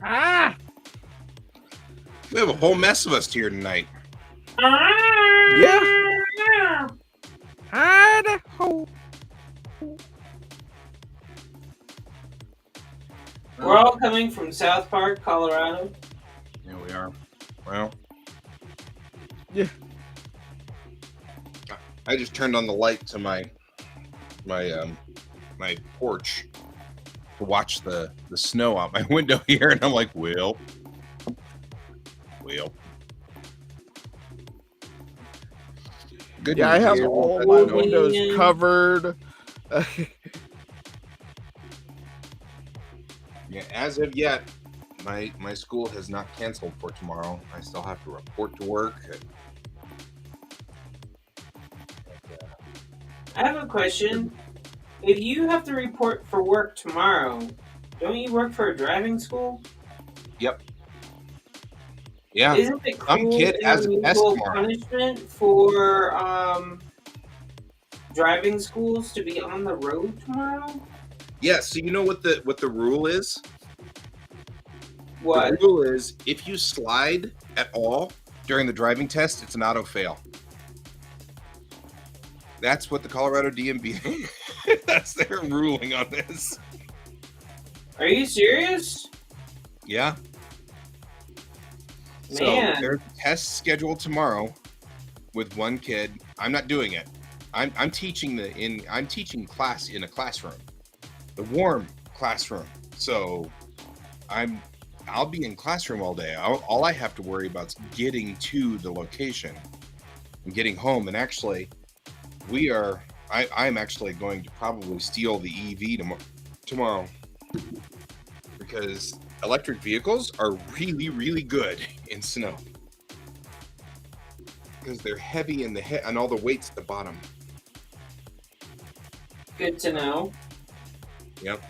Ah! We have a whole mess of us here tonight. Yeah. Idaho. We're all coming from South Park, Colorado. Yeah, we are. Well, Yeah. I just turned on the light to my porch to watch the snow out my window here, and I'm like, well. Good Yeah, I news have is all that my snow- windows covered. Yeah, as of yet, my school has not canceled for tomorrow. I still have to report to work. I have a question. If you have to report for work tomorrow, don't you work for a driving school? Yep. Yeah. Isn't it Some cruel kid has a and test unusual tomorrow. punishment for driving schools to be on the road tomorrow? Yeah. So you know what the rule is? What? The rule is if you slide at all during the driving test, it's an auto fail. That's what the Colorado DMV. That's their ruling on this. Are you serious? Yeah. So Man. there's a test scheduled tomorrow with one kid. I'm not doing it. I'm teaching I'm teaching class in a classroom, the warm classroom. So I'll be in classroom all day. All I have to worry about is getting to the location and getting home. And actually, I'm actually going to probably steal the EV tomorrow because electric vehicles are really, really good in snow because they're heavy in the head and all the weight's at the bottom. Good to know. Yep.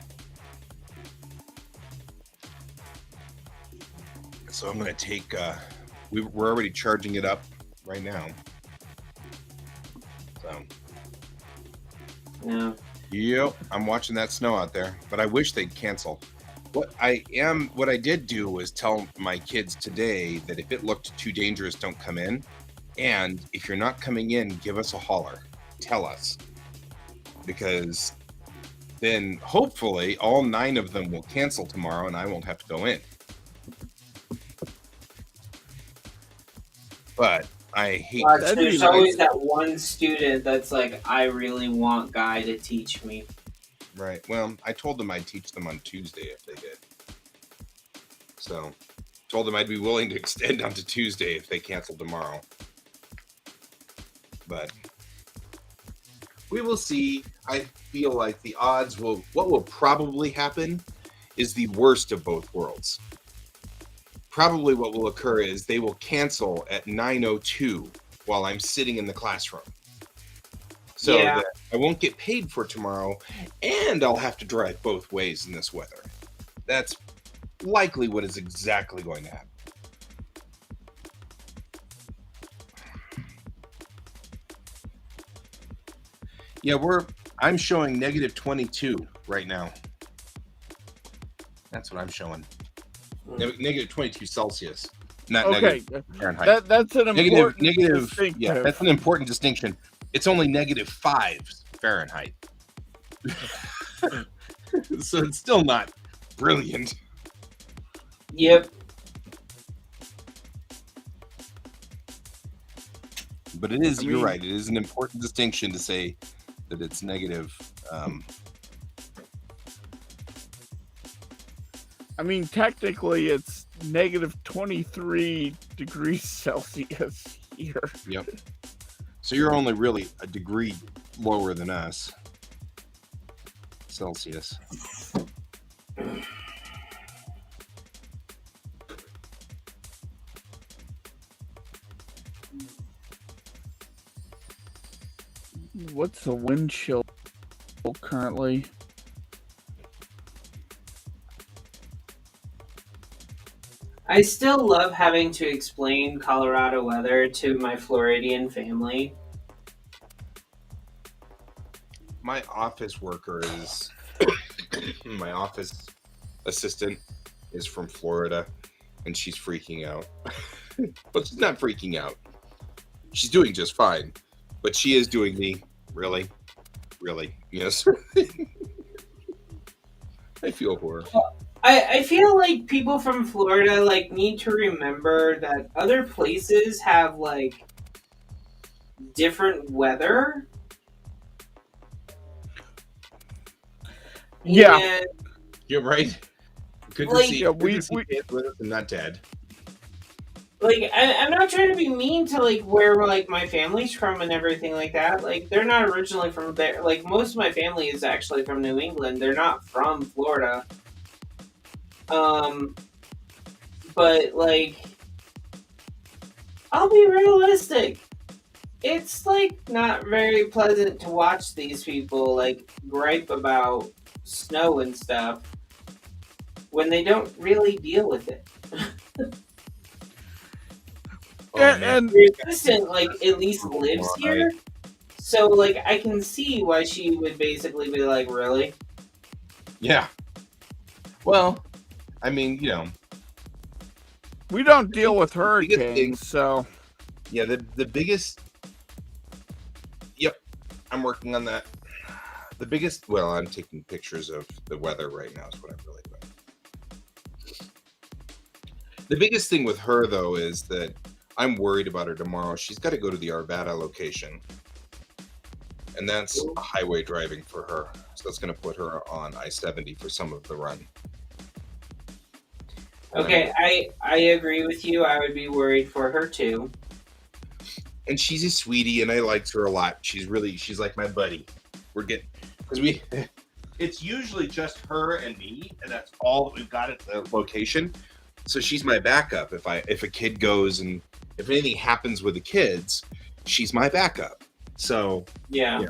So I'm going to take, we're already charging it up right now. So. Yeah. Yep, I'm watching that snow out there, but I wish they'd cancel. What I did do was tell my kids today that if it looked too dangerous, don't come in. And if you're not coming in, give us a holler. Tell us. Because then hopefully all 9 of them will cancel tomorrow and I won't have to go in. But I hate There's always that one student that's like, I really want Guy to teach me. Right. Well, I told them I'd teach them on Tuesday if they did. So, told them I'd be willing to extend onto Tuesday if they canceled tomorrow. But we will see. I feel like the odds what will probably happen is the worst of both worlds. Probably what will occur is they will cancel at 9:02 while I'm sitting in the classroom. So that I won't get paid for tomorrow, and I'll have to drive both ways in this weather. That's likely what is exactly going to happen. Yeah, I'm showing -22 right now. That's what I'm showing. -22 Celsius. Not okay. Fahrenheit. That's an important distinction. Yeah, that's an important distinction. It's only -5 Fahrenheit. So it's still not brilliant. Yep. But it is, you're right, it is an important distinction to say that it's negative. I mean, technically, it's -23 degrees Celsius here. Yep. So you're only really a degree lower than us. Celsius. What's the wind chill currently? I still love having to explain Colorado weather to my Floridian family. My office worker my office assistant is from Florida, and she's freaking out. But she's not freaking out. She's doing just fine, but she is doing the really, yes. I feel for her. I feel like people from Florida like need to remember that other places have like different weather. Yeah. And, You're right. Good to Like- see. Yeah, Good to see kids with us and not dead. like I'm not trying to be mean to like where like my family's from and everything like that. Like they're not originally from there. Like most of my family is actually from New England. They're not from Florida. But like I'll be realistic. It's like not very pleasant to watch these people like gripe about snow and stuff when they don't really deal with it. Oh, and, man. and Your assistant like at least lives here, so like I can see why she would basically be like, really? Yeah. Well, I mean, you know, we don't deal with the biggest thing- hurricanes, so yeah, the biggest. Yep, I'm working on that. The biggest. Well, I'm taking pictures of the weather right now. Is what I'm really doing. The biggest thing with her though is that I'm worried about her tomorrow. She's got to go to the Arvada location, and that's a highway driving for her. So that's going to put her on I-70 for some of the run. Okay, I agree with you. I would be worried for her too. And she's a sweetie, and I liked her a lot. She's like my buddy. We're getting because we. It's usually just her and me, and that's all that we've got at the location. So she's my backup if a kid goes and if anything happens with the kids, she's my backup. So Yeah. Yeah.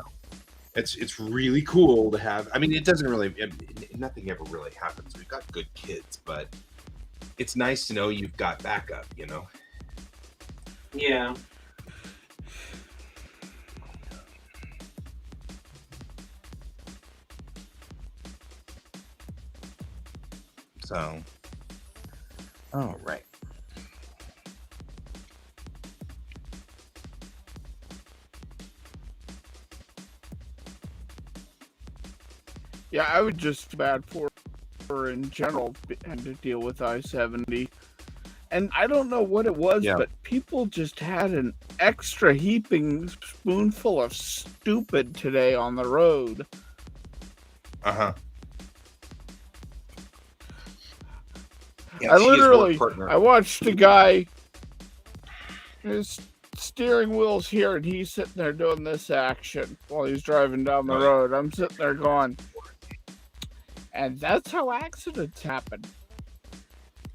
It's really cool to have. I mean, it doesn't really. Nothing ever really happens. We've got good kids, but it's nice to know you've got backup. You know. Yeah. So. All right. yeah, I would just feel bad for her in general and to deal with I-70. And I don't know what it was, Yeah. but people just had an extra heaping spoonful of stupid today on the road. Uh-huh. Yeah, I she is work literally, partner. I watched a guy, his steering wheel's here, and he's sitting there doing this action while he's driving down the Right. road. I'm sitting there going, and that's how accidents happen.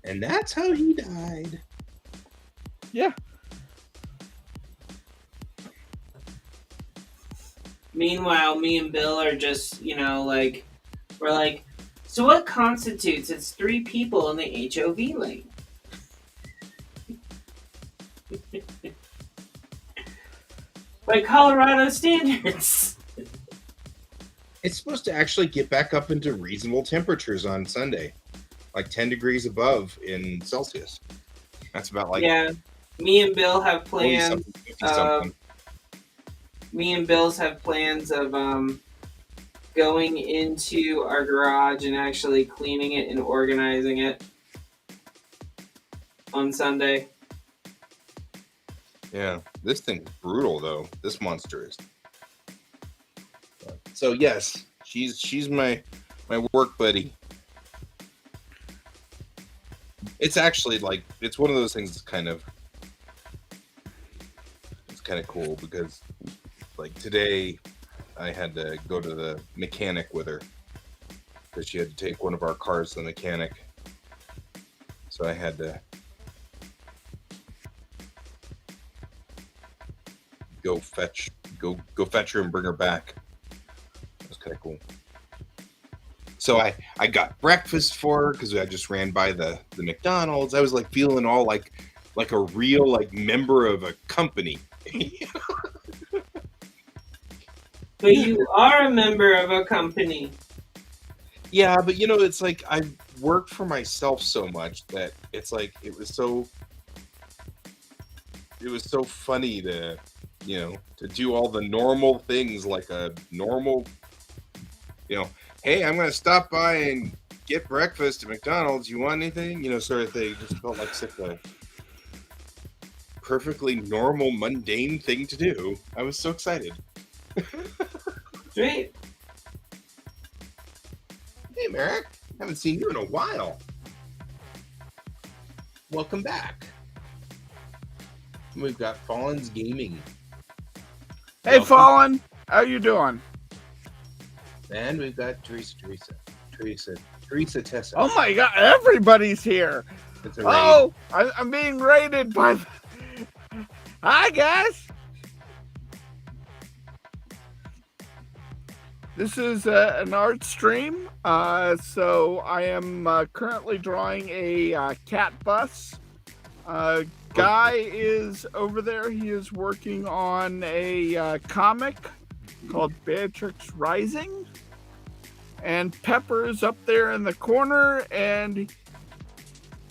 And that's how he died. Yeah. Meanwhile, me and Bill are just, like, we're like, so what constitutes it's 3 people in the HOV lane? By Colorado standards. It's supposed to actually get back up into reasonable temperatures on Sunday, like 10 degrees above in Celsius. That's about like Yeah. Me and Bill have 40 plans. something, 50 something. Me and Bill's have plans of going into our garage and actually cleaning it and organizing it on Sunday. Yeah, this thing's brutal though. This monster is. So yes, she's my work buddy. It's actually like it's one of those things that's kind of cool because like today I had to go to the mechanic with her because she had to take one of our cars to the mechanic. So I had to go fetch her and bring her back. It was kind of cool. So I got breakfast for her because I just ran by the McDonald's. I was like feeling all like a real like member of a company. But you are a member of a company. Yeah, but it's like work for myself so much that it's like it was so funny to to do all the normal things like a normal hey, I'm gonna stop by and get breakfast at McDonald's, you want anything, sort of thing. Just felt like such a perfectly normal mundane thing to do. I was so excited. Sweet. Hey Merrick, haven't seen you in a while. Welcome back. We've got Fallen's Gaming. Hey, Welcome. Fallen, how you doing? And we've got Teresa Tessa. Oh my God, everybody's here. It's a raid. Oh, I'm being raided by. Hi guys. This is an art stream. So I am currently drawing a cat bus. Guy is over there. He is working on a comic called Beatrix Rising. And Pepper is up there in the corner, and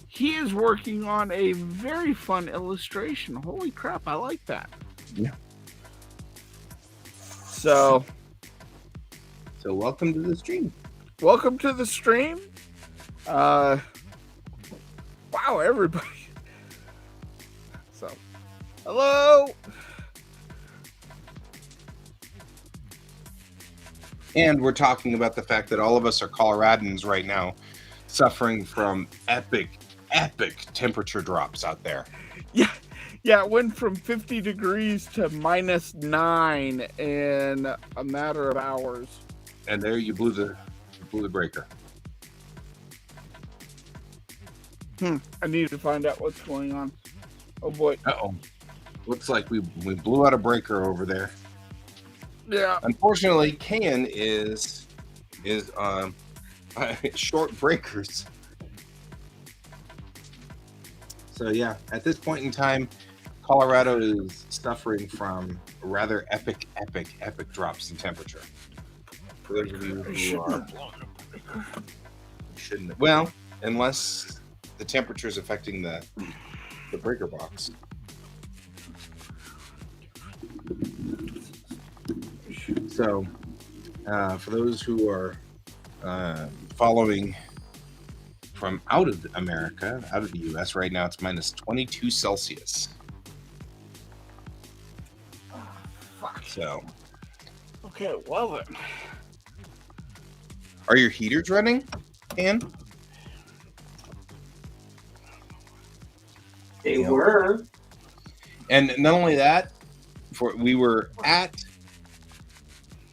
he is working on a very fun illustration. Holy crap, I like that. Yeah. So welcome to the stream. Welcome to the stream. Wow, everybody. So, hello. And we're talking about the fact that all of us are Coloradans right now, suffering from epic temperature drops out there. Yeah, it went from 50 degrees to -9 in a matter of hours. And there you blew the breaker. I need to find out what's going on. Oh boy. Uh-oh. Looks like we blew out a breaker over there. Yeah. Unfortunately, Can is short breakers. So yeah, at this point in time, Colorado is suffering from rather epic drops in temperature. For those of you who shouldn't, well, unless the temperature is affecting the breaker box. So, for those who are following from out of America, out of the U.S., right now it's -22 Celsius. Fuck. So, Okay, well then. are your heaters running, Ann? They were. And not only that, we were at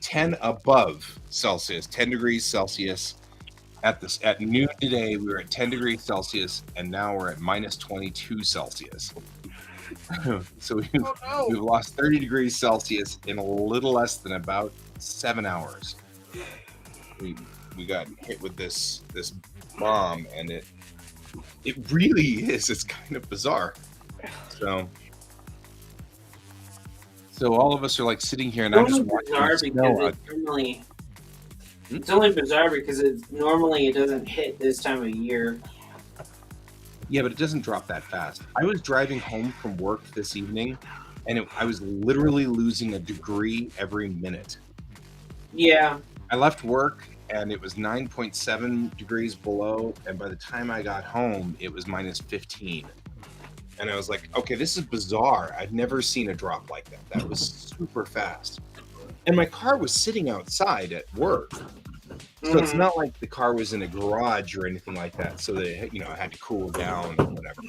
10 above Celsius, 10 degrees Celsius. At noon today, we were at 10 degrees Celsius, and now we're at -22 Celsius. So we've lost 30 degrees Celsius in a little less than about 7 hours. We got hit with this bomb, and it really is. It's kind of bizarre. So all of us are like sitting here, and I'm just watching the snow. It's only bizarre because normally it doesn't hit this time of year. Yeah, but it doesn't drop that fast. I was driving home from work this evening, and I was literally losing a degree every minute. Yeah. I left work, and it was 9.7 degrees below, and by the time I got home, it was -15. And I was like, okay, this is bizarre. I've never seen a drop like that. That was super fast. And my car was sitting outside at work. So it's not like the car was in a garage or anything like that. So they, I had to cool down or whatever.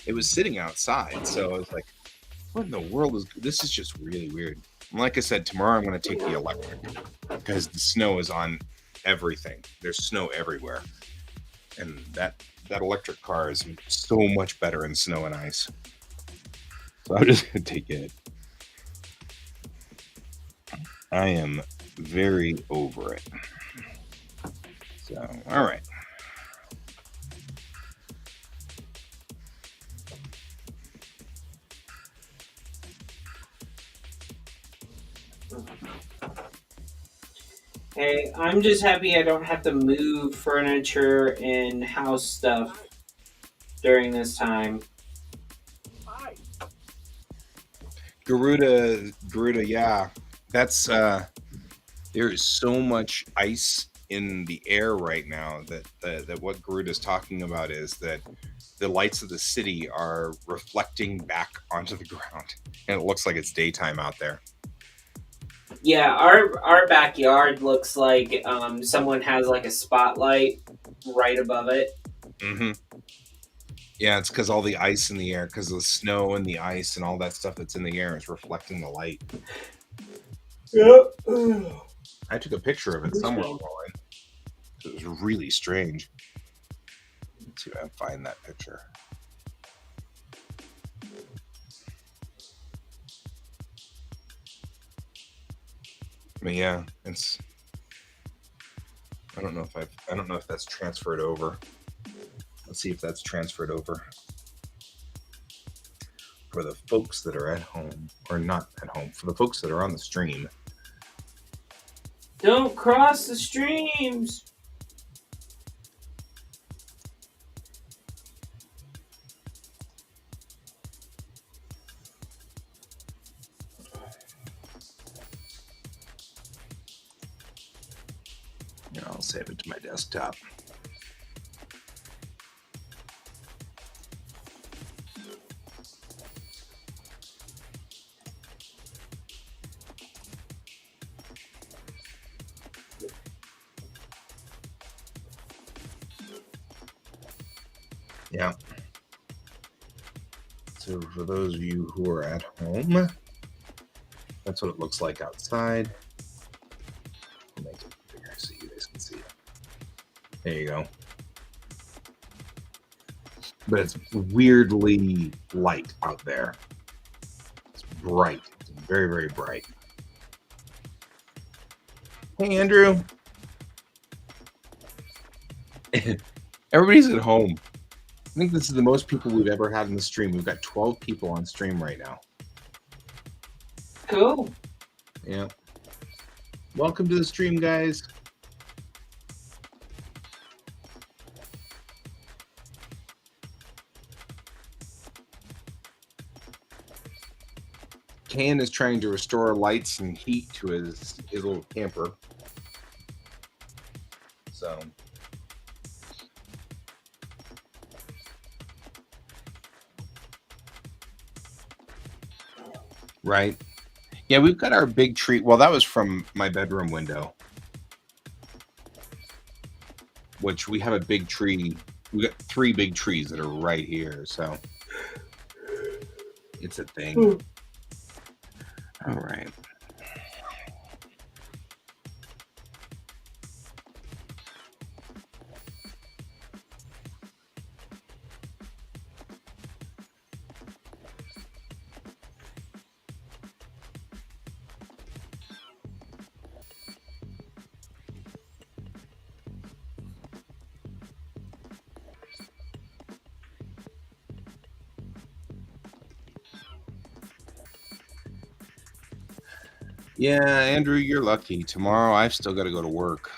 It was sitting outside. So I was like, what in the world this is just really weird. And like I said, tomorrow I'm going to take the electric because the snow is on everything. There's snow everywhere. And that electric car is so much better in snow and ice. So I'm just going to take it. I am very over it. So, all right. Hey, I'm just happy I don't have to move furniture and house stuff during this time. Hi. Garuda, yeah. That's there is so much ice in the air right now that what Garuda's talking about is that the lights of the city are reflecting back onto the ground, and it looks like it's daytime out there. Yeah, our backyard looks like someone has like a spotlight right above it. Mm-hmm. Yeah, it's because all the ice in the air, because the snow and the ice and all that stuff that's in the air is reflecting the light. Yep. I took a picture of it somewhere online. It was really strange. Let's see if I can find that picture. I mean, yeah, it's. I don't know if that's transferred over. Let's see if that's transferred over for the folks that are at home or not at home. For the folks that are on the stream. Don't cross the streams. Yeah, I'll save it to my desktop. Yeah. So for those of you who are at home, that's what it looks like outside. I'll make it bigger so you guys can see it. There you go. But it's weirdly light out there. It's bright. It's very, very bright. Hey, Andrew. Everybody's at home. I think this is the most people we've ever had in the stream. We've got 12 people on stream right now. Cool. Yeah. Welcome to the stream, guys. Ken is trying to restore lights and heat to his little camper. So. Right. Yeah, we've got our big tree. Well, that was from my bedroom window, which we have a big tree. We got 3 big trees that are right here. So it's a thing. All right. Yeah, Andrew, you're lucky. Tomorrow I've still got to go to work.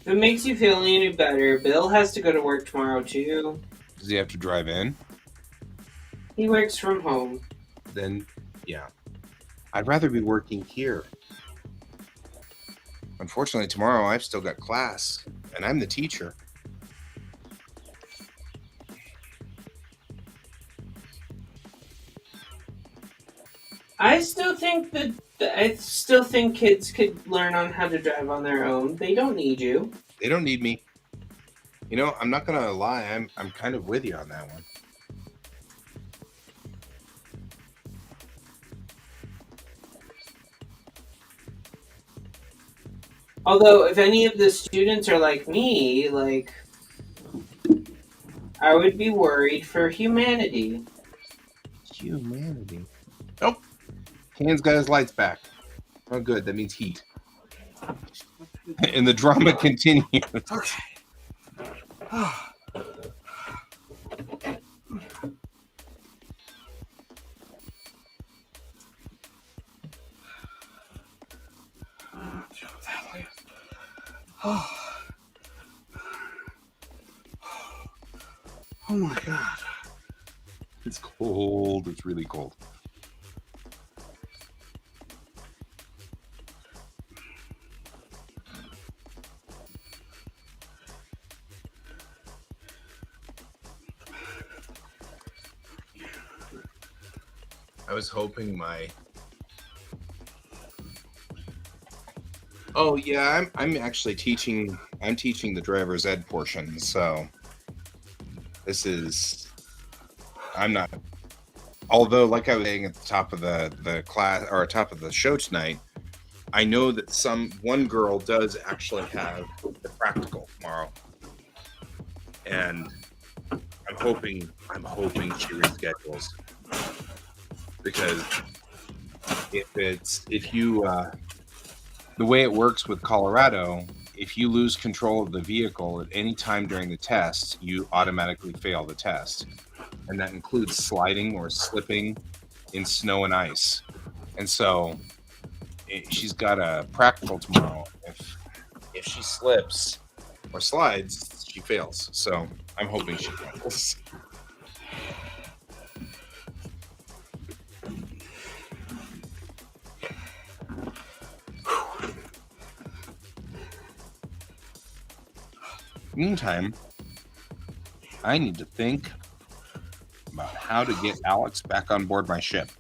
If it makes you feel any better, Bill has to go to work tomorrow too. Does he have to drive in? He works from home. Then, yeah. I'd rather be working here. Unfortunately, tomorrow I've still got class, and I'm the teacher. I still think kids could learn on how to drive on their own. They don't need you. They don't need me. You know, I'm not gonna lie. I'm kind of with you on that one. Although, if any of the students are like me, like, I would be worried for humanity. Humanity. Nope. Han's got his lights back. Oh, good. That means heat. And the drama continues. Okay. Oh, oh my God. It's cold. It's really cold. I was hoping my... Oh yeah, I'm actually teaching. I'm teaching the driver's ed portion. So this is... I'm not... Although, like I was saying at the top of the class or top of the show tonight, I know that one girl does actually have the practical tomorrow, and I'm hoping she reschedules, because if you the way it works with Colorado, if you lose control of the vehicle at any time during the test, you automatically fail the test, and that includes sliding or slipping in snow and ice. And so she's got a practical tomorrow. If she slips or slides, she fails. So I'm hoping she fails. Meantime, I need to think about how to get Alex back on board my ship.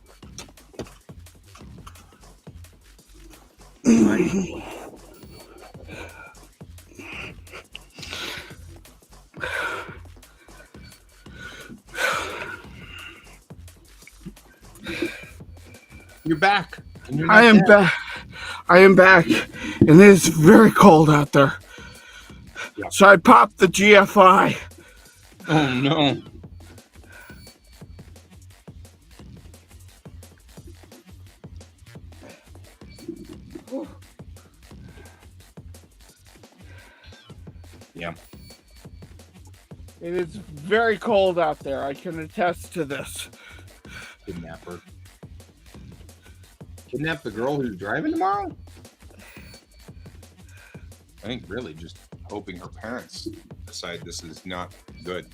You're back. I am back. I am back, and it is very cold out there. Yeah. So I popped the GFI. Oh no. Yeah. It is very cold out there. I can attest to this. Kidnapper. Kidnap the girl who's driving tomorrow? I think really just hoping her parents decide this is not good.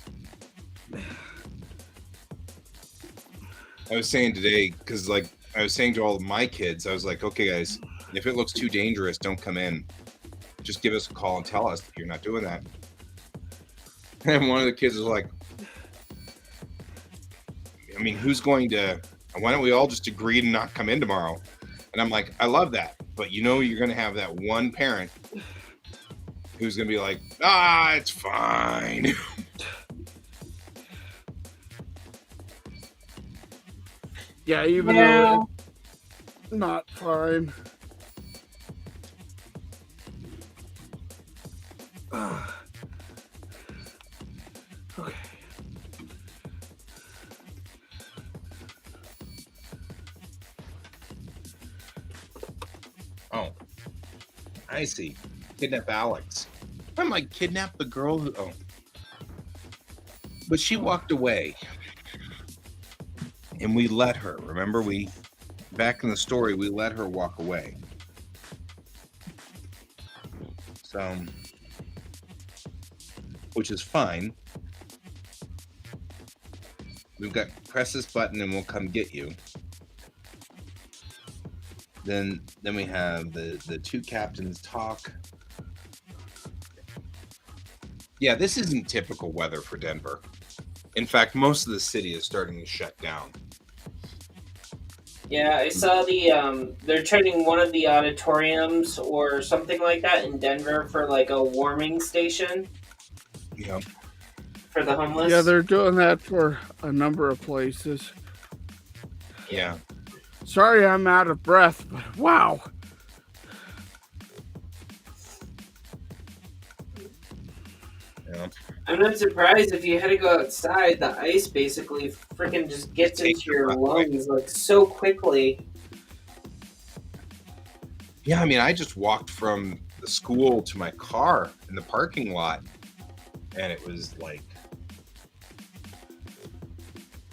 I was saying today, because like I was saying to all of my kids, I was like, okay guys, if it looks too dangerous, don't come in. Just give us a call and tell us that you're not doing that. And one of the kids was like, I mean, who's going to... Why don't we all just agree to not come in tomorrow? And I'm like, I love that. But you know, you're going to have that one parent who's going to be like, it's fine. Yeah, even though it's not fine. Okay. Oh, I see. Kidnap Alex. I'm like, kidnap the girl who... Oh. But she walked away. And we let her. Remember, back in the story, we let her walk away. So, which is fine. We've got press this button and we'll come get you. Then we have the two captains talk. Yeah, this isn't typical weather for Denver. In fact, most of the city is starting to shut down. Yeah, I saw they're turning one of the auditoriums or something like that in Denver for like a warming station. Yeah. For the homeless. Yeah, they're doing that for a number of places. Yeah. Sorry I'm out of breath, but wow. Yeah. I'm not surprised if you had to go outside, the ice basically freaking just gets into your lungs like so quickly. Yeah, I mean, I just walked from the school to my car in the parking lot, and it was like,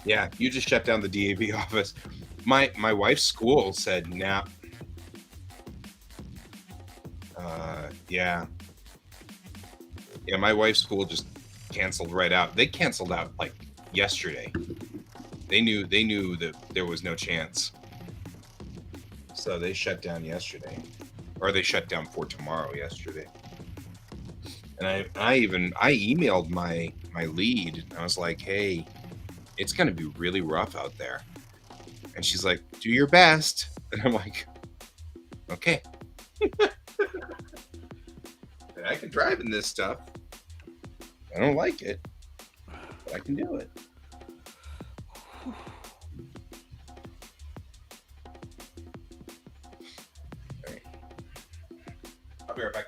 yeah, you just shut down the DAV office. My wife's school said, nah. Yeah. Yeah, my wife's school just canceled right out. They canceled out like yesterday. They knew that there was no chance. So they shut down yesterday. Or they shut down for tomorrow yesterday. And I emailed my lead and I was like, "Hey, it's going to be really rough out there." And she's like, "Do your best." And I'm like, "Okay." I can drive in this stuff. I don't like it, but I can do it. All right. I'll be right back.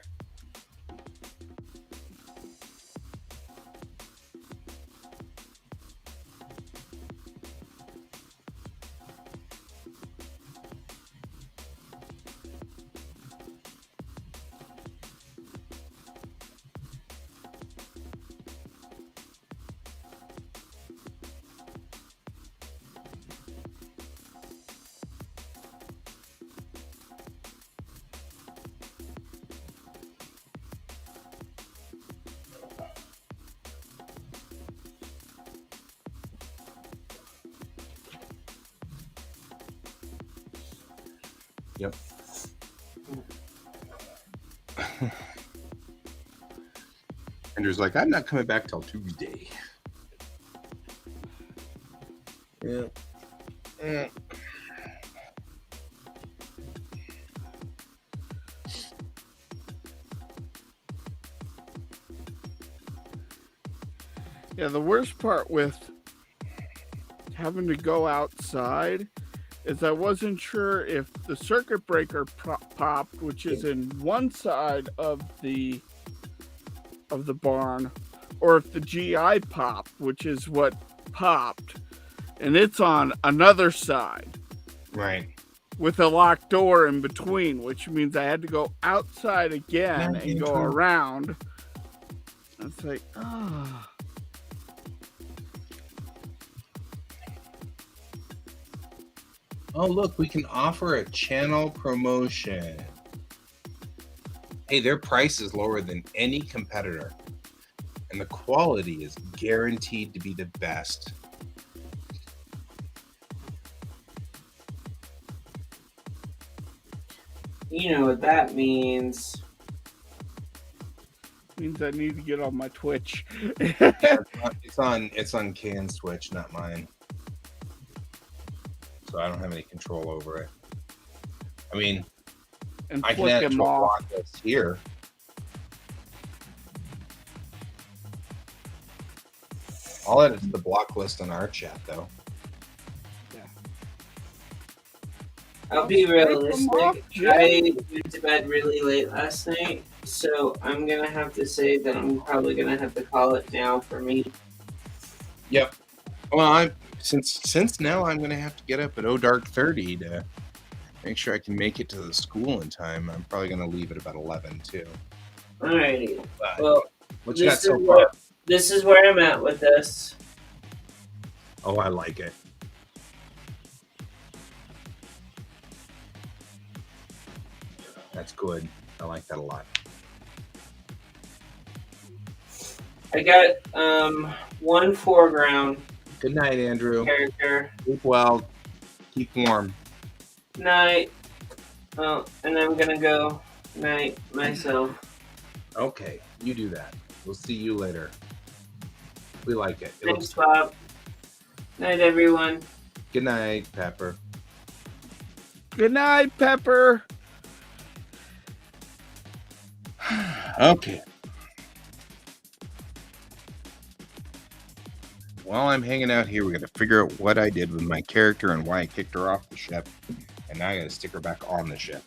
Yep. Andrew's like, "I'm not coming back till Tuesday." Yeah. Yeah, the worst part with having to go outside is I wasn't sure if the circuit breaker popped, which is in one side of the barn, or if the GI popped, which is what popped, and it's on another side. Right. With a locked door in between, which means I had to go outside again and go around. It's like, ah. Oh, look, we can offer a channel promotion. Hey, their price is lower than any competitor, and the quality is guaranteed to be the best. You know what that means. Means I need to get on my Twitch. Yeah, it's on Can's Twitch, not mine. So I don't have any control over it. I mean, And I can add it to a block list here. I'll add it to the block list on our chat, though. Yeah. I'll be realistic. I went to bed really late last night, so I'm gonna have to say that I'm probably gonna have to call it now for me. Yep. Well, since now I'm gonna have to get up at dark 30 to make sure I can make it to the school in time. I'm probably gonna leave at about 11 too. Alrighty. But Well, what you got so far? This is where I'm at with this. Oh, I like it. That's good. I like that a lot. I got one foreground Good night, Andrew. character. Sleep well. Keep warm. Night. Oh, and I'm gonna go night myself. Okay, you do that. We'll see you later. We like it. Thanks, Bob. Night, everyone. Good night, Pepper. Good night, Pepper. Okay. While I'm hanging out here, we got to figure out what I did with my character and why I kicked her off the ship. And now I got to stick her back on the ship.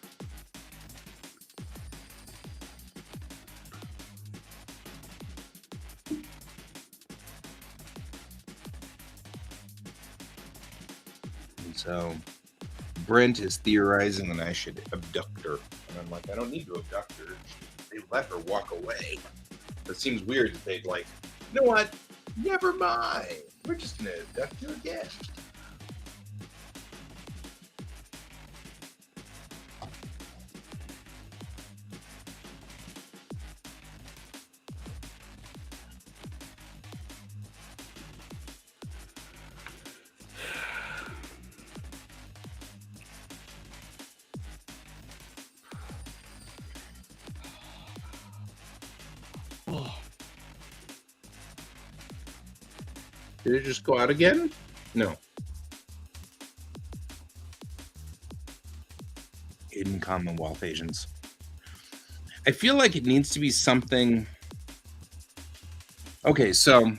And so Brent is theorizing that I should abduct her. And I'm like, I don't need to abduct her. They let her walk away. It seems weird that they'd like, you know what? Never mind. We're just going to abduct you again. Did it just go out again? No. Hidden Commonwealth agents. I feel like it needs to be something. Okay, so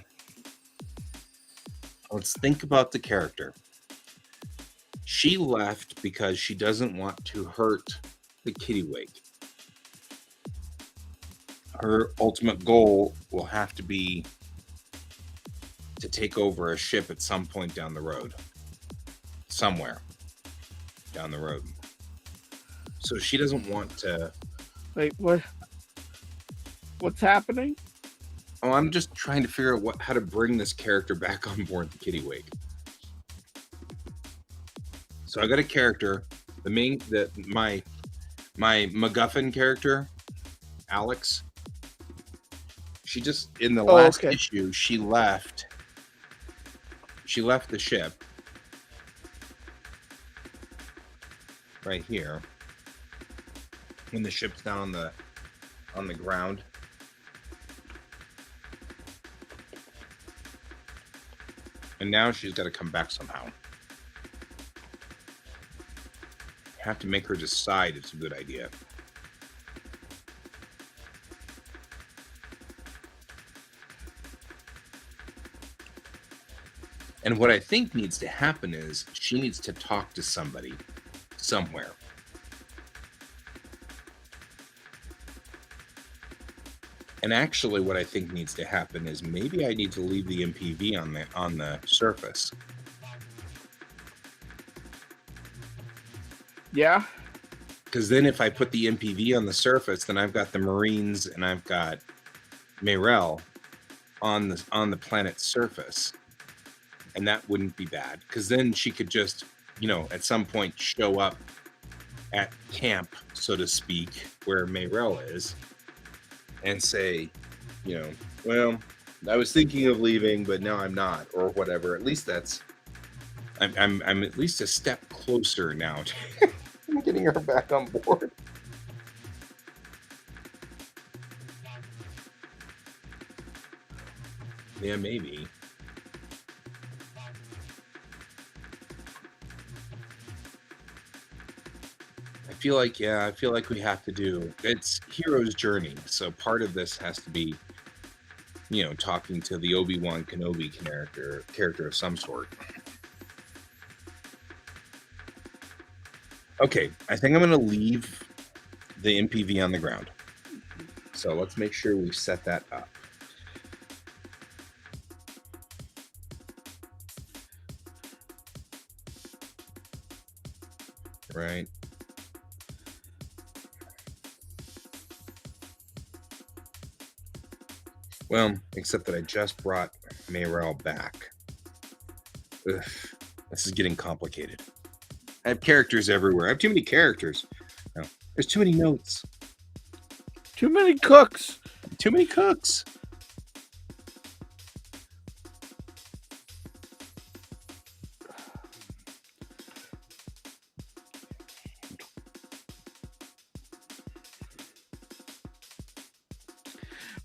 let's think about the character. She left because she doesn't want to hurt the Kittiwake. Her ultimate goal will have to be to take over a ship at some point down the road. Somewhere down the road. So she doesn't want to... Wait, what? What's happening? Oh, I'm just trying to figure out how to bring this character back on board the Kittiwake. So I got a character, my MacGuffin character, Alex. She just, in the last issue, she left the ship right here when the ship's down on the ground. And now she's got to come back somehow. Have to make her decide it's a good idea. And what I think needs to happen is she needs to talk to somebody somewhere. And actually what I think needs to happen is maybe I need to leave the MPV on the surface. Yeah. Because then if I put the MPV on the surface, then I've got the Marines and I've got Mayrel on the planet's surface. And that wouldn't be bad. Because then she could just, at some point show up at camp, so to speak, where Mayrel is, and say, well, I was thinking of leaving, but now I'm not, or whatever. At least I'm at least a step closer now to getting her back on board. Yeah, maybe. I feel like we have to do, it's hero's journey. So part of this has to be, talking to the Obi-Wan Kenobi character of some sort. Okay, I think I'm going to leave the MPV on the ground. So let's make sure we set that up. Right. Well, except that I just brought Mayrel back. Ugh, this is getting complicated. I have characters everywhere. I have too many characters. No, there's too many notes. Too many cooks. Too many cooks.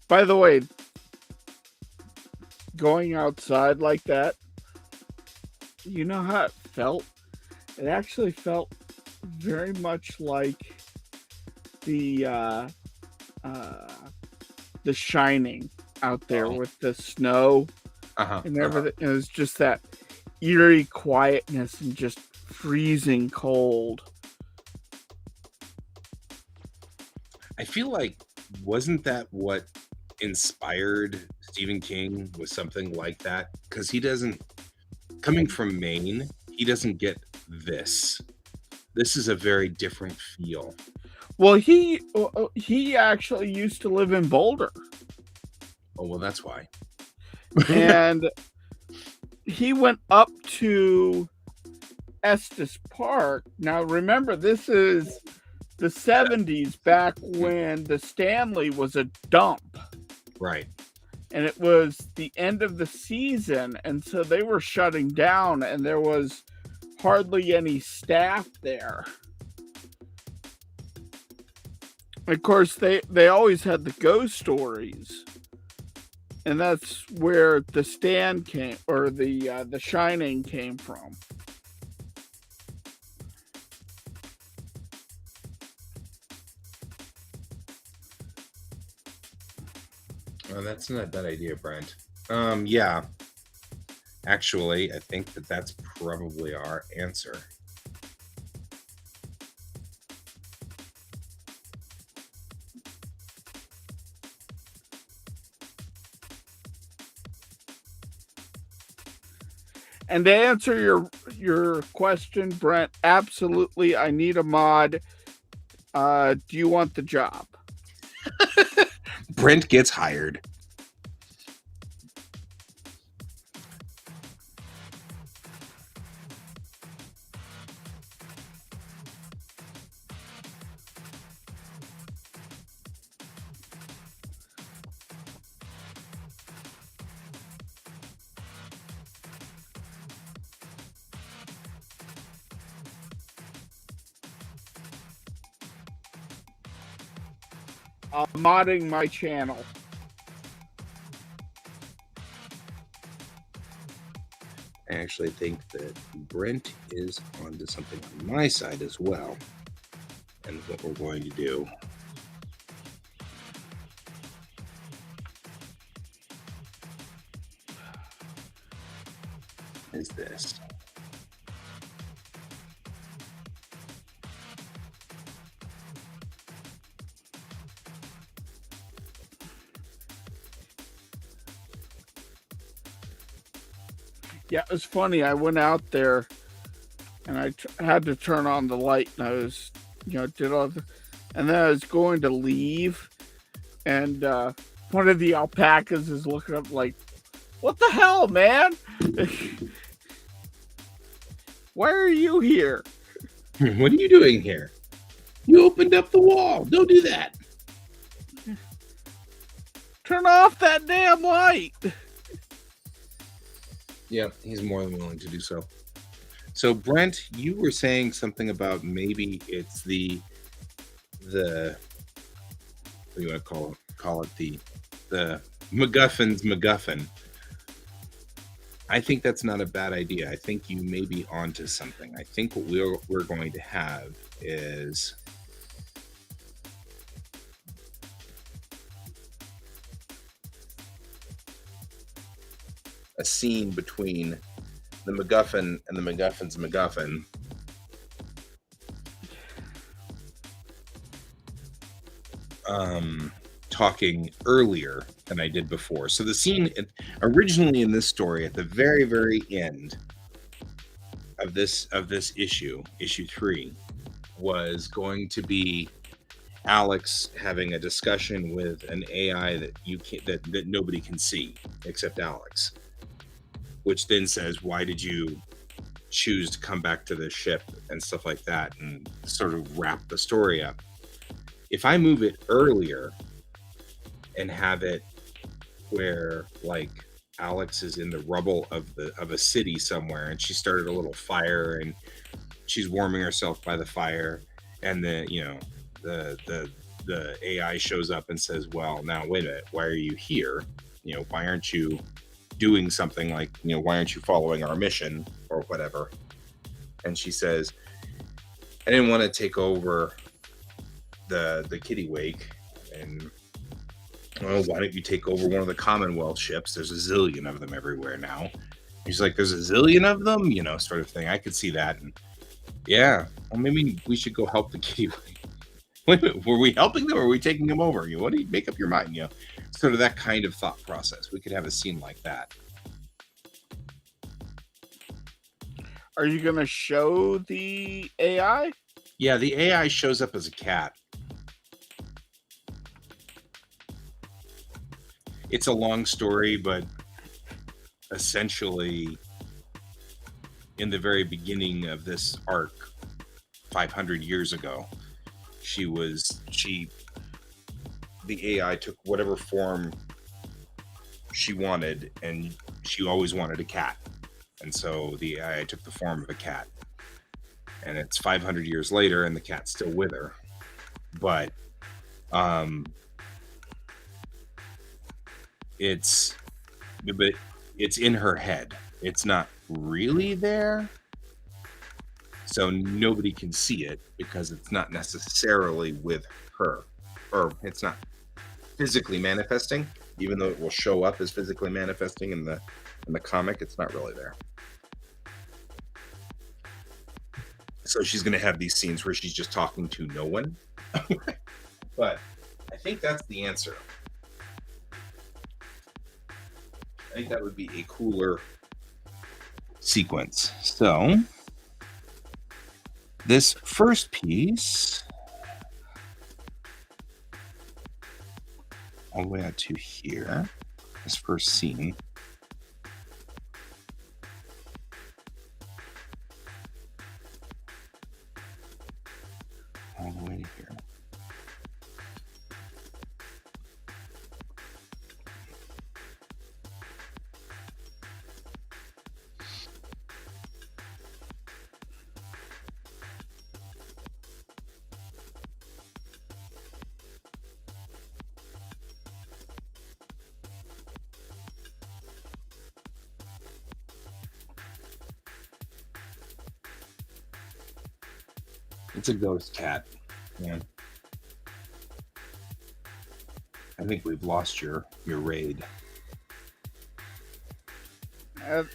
By the way, going outside like that, you know how it felt? It actually felt very much like the Shining out there with the snow and everything. It was just that eerie quietness and just freezing cold. I feel like, wasn't that what inspired Stephen King with something like that? Because he doesn't, coming from Maine, he doesn't get this. This is a very different feel. Well, he actually used to live in Boulder. Oh, well, that's why. And he went up to Estes Park. Now, remember, this is the 70s, back when the Stanley was a dump. Right. And it was the end of the season, and so they were shutting down, and there was hardly any staff there. Of course, they always had the ghost stories. and that's where the stand came, or the shining came from. Oh, that's not a bad idea, Brent. Yeah. Actually, I think that's probably our answer. And to answer your question, Brent, absolutely, I need a mod. Do you want the job? Brent gets hired. Modding my channel. I actually think that Brent is onto something on my side as well. And what we're going to do is this. Yeah, it was funny. I went out there and I had to turn on the light, and I was, did all the, and then I was going to leave, and one of the alpacas is looking up like, "What the hell, man? Why are you here? What are you doing here? You opened up the wall. Don't do that. Turn off that damn light." Yeah, he's more than willing to do so. So, Brent, you were saying something about maybe it's the what do you want to call it the MacGuffin's MacGuffin. I think that's not a bad idea. I think you may be onto something. I think what we're going to have is a scene between the MacGuffin and the MacGuffin's MacGuffin. Talking earlier than I did before. So the scene originally in this story, at the very, very end of this issue 3, was going to be Alex having a discussion with an AI that nobody can see except Alex, which then says, "Why did you choose to come back to this ship?" and stuff like that, and sort of wrap the story up. If I move it earlier and have it where, like, Alex is in the rubble of a city somewhere, and she started a little fire, and she's warming herself by the fire, and the AI shows up and says, "Well, now wait a minute, why are you here? Why aren't you doing something like, why aren't you following our mission or whatever?" And she says, "I didn't want to take over the kittiwake, and well, why don't you take over one of the Commonwealth ships? There's a zillion of them everywhere now." He's like, "There's a zillion of them," sort of thing. I could see that. And yeah, well, maybe we should go help the kittiwake. Wait a minute, were we helping them or were we taking them over? What do you make up your mind? Sort of that kind of thought process. We could have a scene like that. Are you gonna show the AI? Yeah, the AI shows up as a cat. It's a long story, but essentially, in the very beginning of this arc, 500 years ago, the AI took whatever form she wanted, and she always wanted a cat. And so the AI took the form of a cat. And it's 500 years later, and the cat's still with her. But but it's in her head. It's not really there. So nobody can see it because it's not necessarily with her, or it's not physically manifesting, even though it will show up as physically manifesting in the comic. It's not really there. So she's going to have these scenes where she's just talking to no one. But I think that's the answer. I think that would be a cooler sequence. So this first piece, all the way out to here, this first scene, all the way to here. It's a ghost cat. Yeah. I think we've lost your raid. Uh,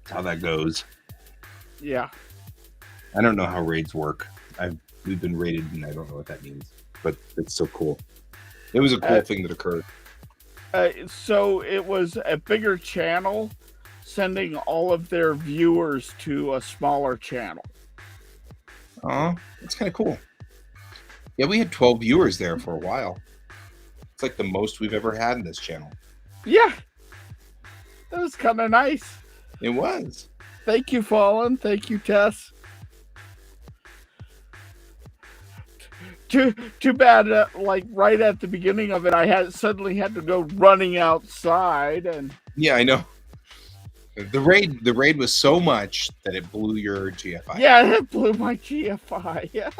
How that goes. yeah. I don't know how raids work. We've been raided and I don't know what that means. But it's so cool. It was a cool thing that occurred. So it was a bigger channel sending all of their viewers to a smaller channel. Oh, that's kind of cool. Yeah, we had 12 viewers there for a while. It's like the most we've ever had in this channel. Yeah. That was kind of nice. It was. Thank you, Fallen. Thank you, Tess. Too bad. Like right at the beginning of it, I suddenly had to go running outside, and yeah, I know. The raid was so much that it blew your GFI. Yeah, it blew my GFI.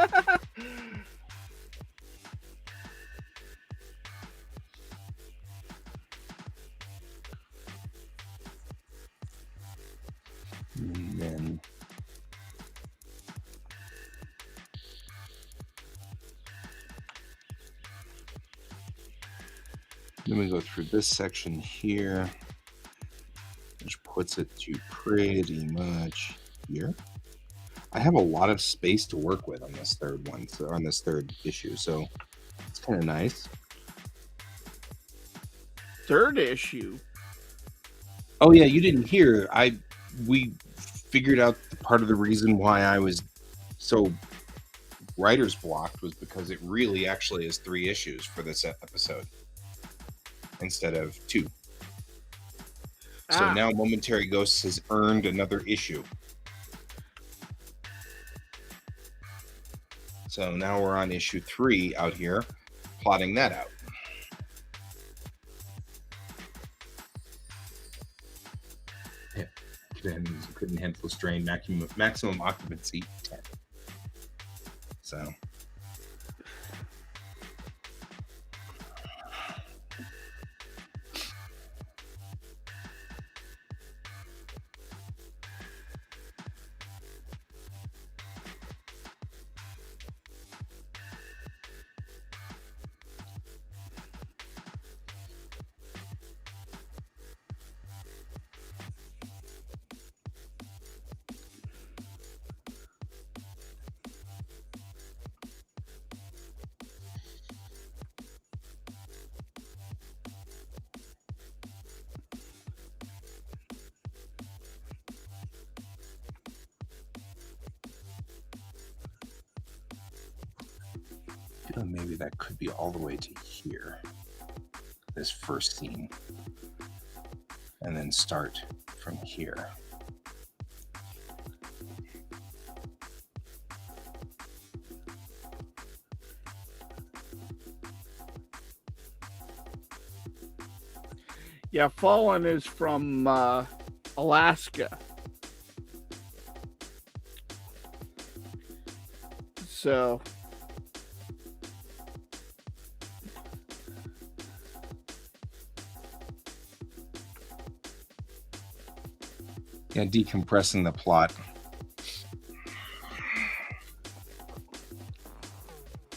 And then we go through this section here, which puts it to pretty much here. I have a lot of space to work with on this third one, so on this third issue, so it's kind of nice. Third issue. Oh yeah, you didn't hear. We figured out part of the reason why I was so writer's blocked was because it really actually is 3 issues for this episode instead of 2. So now Momentary Ghosts has earned another issue. So now we're on issue 3 out here, plotting that out. Yeah, couldn't handle the strain. Maximum occupancy 10. So. Maybe that could be all the way to here, this first scene, and then start from here. Yeah, Fallen is from Alaska. So Yeah, decompressing the plot.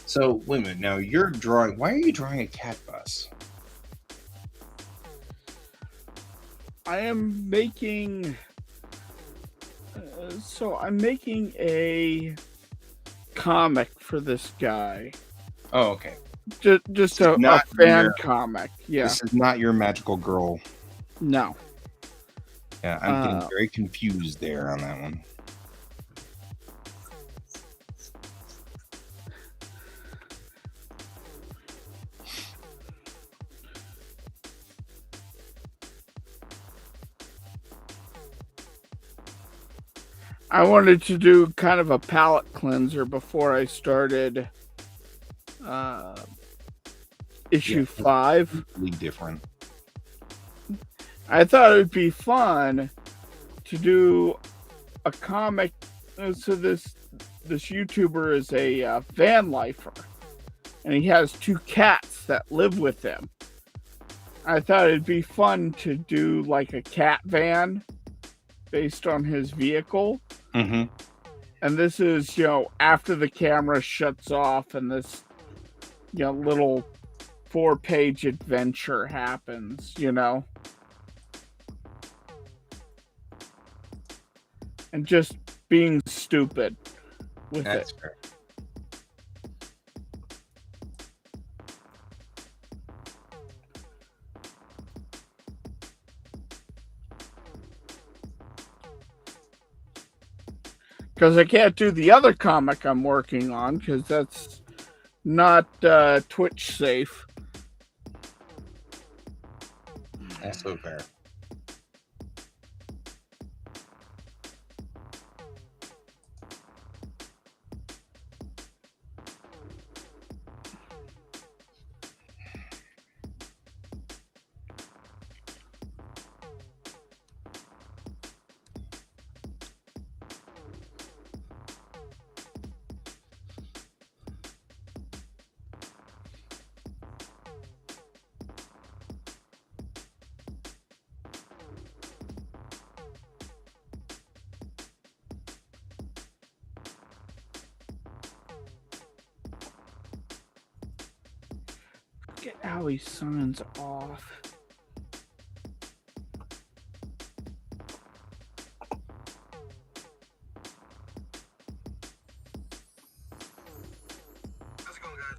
So, wait a minute. Now, you're drawing... Why are you drawing a cat bus? I am making... so I'm making a comic for this guy. Oh, okay. Just a fan comic. Yeah. This is not your magical girl. No. Yeah, I'm getting very confused there on that one. I wanted to do kind of a palette cleanser before I started issue 5. Completely different. I thought it would be fun to do a comic. So this YouTuber is a van lifer, and he has 2 cats that live with him. I thought it'd be fun to do like a cat van based on his vehicle. Mm-hmm. And this is, after the camera shuts off and this, little 4-page adventure happens, And just being stupid with That's it. fair. Because I can't do the other comic I'm working on, because that's not Twitch safe. That's so fair. Get how he signs off. How's it going, guys?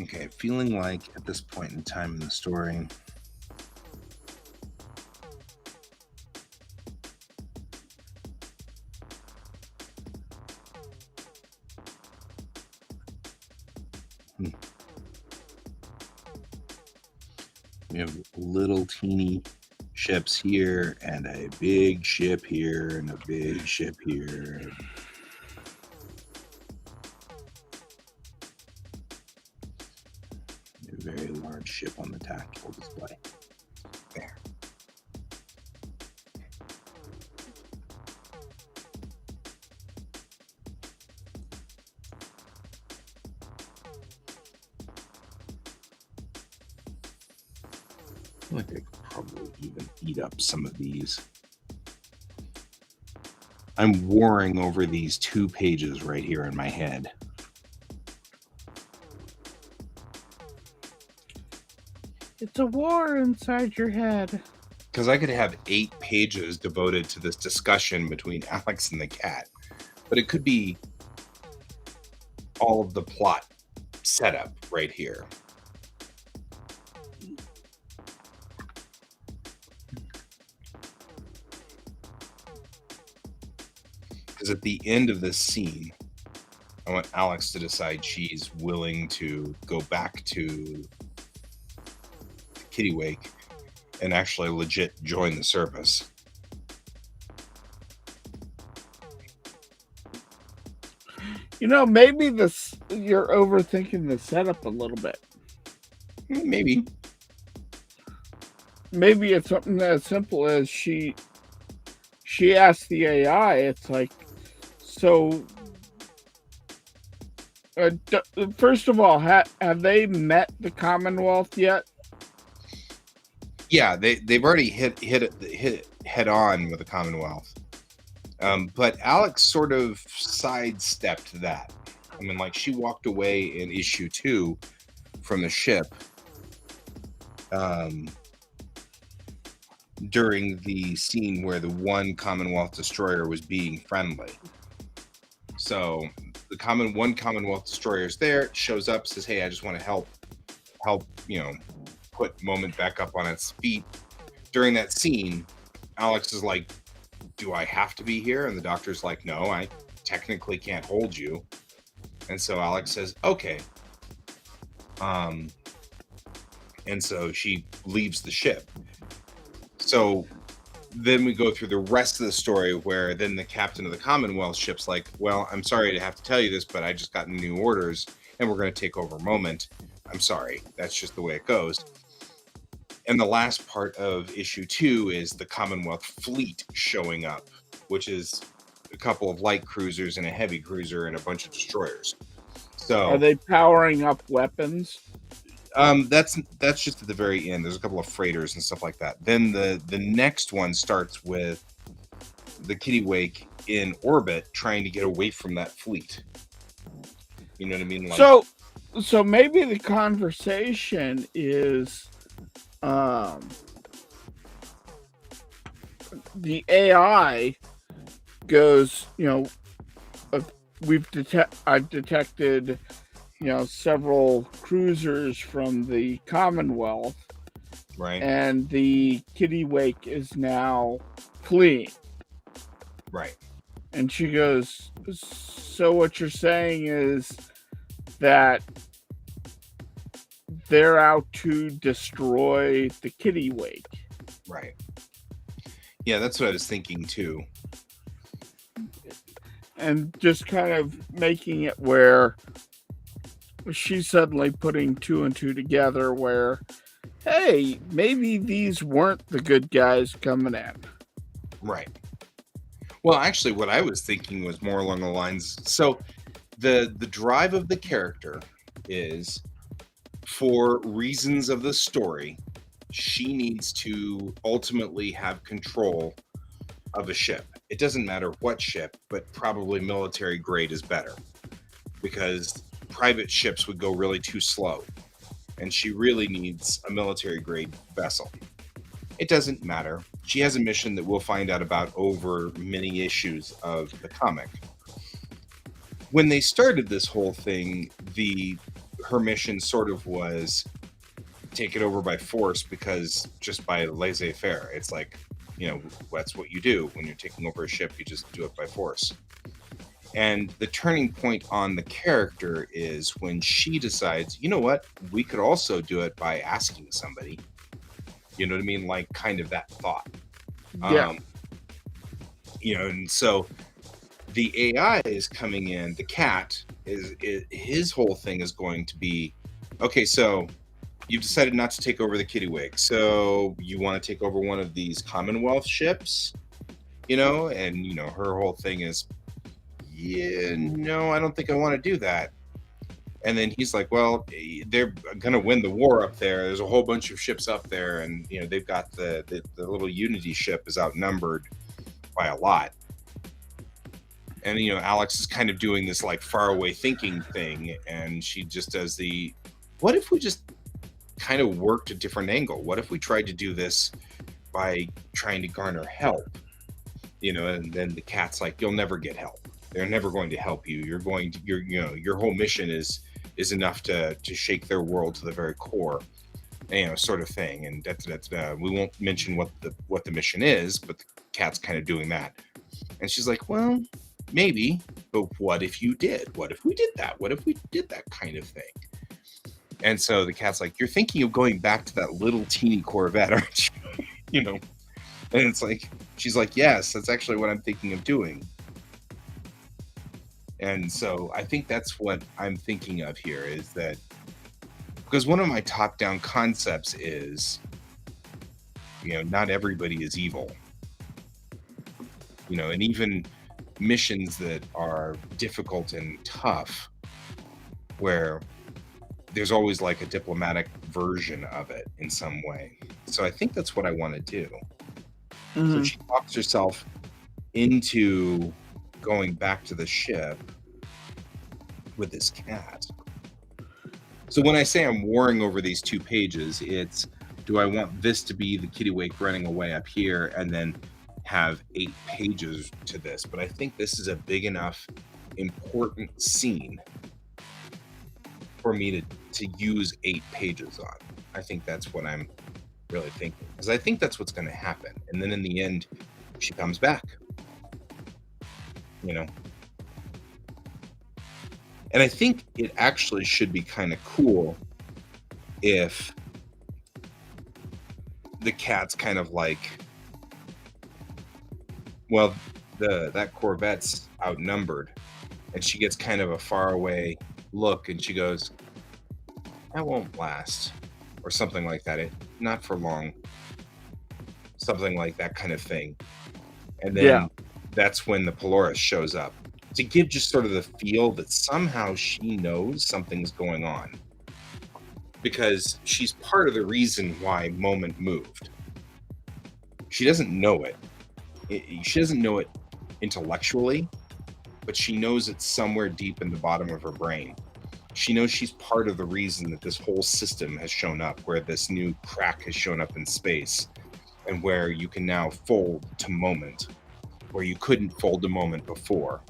Okay, feeling like at this point in time in the story, we have little teeny ships here, and a big ship here, and a big ship here. A very large ship on the tactical display. There. I think I could probably even eat up some of these. I'm warring over these 2 pages right here in my head. It's a war inside your head. Because I could have 8 pages devoted to this discussion between Alex and the cat. But it could be all of the plot setup right here. Because at the end of this scene, I want Alex to decide she's willing to go back to QuaCk and actually legit join the service. You know, maybe you're overthinking the setup a little bit. Maybe. Maybe it's something as simple as she asked the AI, it's like, so first of all, have they met the Commonwealth yet? Yeah, they've already hit it head on with the Commonwealth. But Alex sort of sidestepped that. I mean, like, she walked away in issue 2 from the ship during the scene where the one Commonwealth destroyer was being friendly. So the one Commonwealth destroyer is there, shows up, says, "Hey, I just want to help, put Moment back up on its feet." During that scene, Alex is like, "Do I have to be here?" And the doctor's like, "No, I technically can't hold you." And so Alex says, "Okay." And so she leaves the ship. So then we go through the rest of the story where then the captain of the Commonwealth ship's like, "Well, I'm sorry to have to tell you this, but I just got new orders and we're going to take over Moment. I'm sorry. That's just the way it goes." And the last part of issue 2 is the Commonwealth fleet showing up, which is a couple of light cruisers and a heavy cruiser and a bunch of destroyers. So are they powering up weapons? That's just at the very end. There's a couple of freighters and stuff like that. Then the next one starts with the QuaCk in orbit trying to get away from that fleet. You know what I mean? Like, so maybe the conversation is the AI goes, I've detected, several cruisers from the Commonwealth, right? And the QuaCk is now fleeing, right? And she goes, "So what you're saying is that they're out to destroy the QuaCk?" Right. Yeah, that's what I was thinking too. And just kind of making it where she's suddenly putting 2 and 2 together where, hey, maybe these weren't the good guys coming in. Right. Well, actually, what I was thinking was more along the lines. So the drive of the character is, for reasons of the story, she needs to ultimately have control of a ship. It doesn't matter what ship, but probably military grade is better, because private ships would go really too slow, and she really needs a military grade vessel. It doesn't matter. She has a mission that we'll find out about over many issues of the comic. When they started this whole thing, her mission sort of was take it over by force, because just by laissez-faire, it's like, that's what you do when you're taking over a ship. You just do it by force. And the turning point on the character is when she decides, you know what, we could also do it by asking somebody. You know what I mean? Like kind of that thought. Yeah. And so the AI is coming in. The cat is his whole thing is going to be, okay, so you've decided not to take over the QuaCk. So you want to take over one of these Commonwealth ships, and her whole thing is, yeah, no, I don't think I want to do that. And then he's like, well, they're gonna win the war up there. There's a whole bunch of ships up there, and they've got the little Unity ship is outnumbered by a lot. And Alex is kind of doing this like faraway thinking thing, and she just does the, what if we just kind of worked a different angle? What if we tried to do this by trying to garner help? And then the cat's like, you'll never get help. They're never going to help you. Your whole mission is enough to shake their world to the very core, sort of thing. And we won't mention what the mission is, but the cat's kind of doing that. And she's like, well, maybe, but what if you did? What if we did that? What if we did that kind of thing? And so the cat's like, you're thinking of going back to that little teeny Corvette, aren't you? And it's like, she's like, yes, that's actually what I'm thinking of doing. And so I think that's what I'm thinking of here, is that because one of my top-down concepts is, not everybody is evil. And even missions that are difficult and tough, where there's always like a diplomatic version of it in some way. So I think that's what I want to do. Mm-hmm. So she talks herself into going back to the ship with this cat. So when I say I'm warring over these 2 pages, it's, do I want this to be the QuaCk running away up here and then have 8 pages to this? But I think this is a big enough, important scene for me to use 8 pages on. I think that's what I'm really thinking, because I think that's what's going to happen. And then in the end, she comes back, And I think it actually should be kind of cool if the cat's kind of like, well, that Corvette's outnumbered, and she gets kind of a faraway look, and she goes, that won't last, or something like that. Not for long. Something like that kind of thing. And then that's when the Polaris shows up, to give just sort of the feel that somehow she knows something's going on, because she's part of the reason why Moment moved. She doesn't know it. She doesn't know it intellectually, but she knows it somewhere deep in the bottom of her brain. She knows she's part of the reason that this whole system has shown up, where this new QuaCk has shown up in space, and where you can now fold to Moment, where you couldn't fold to Moment before,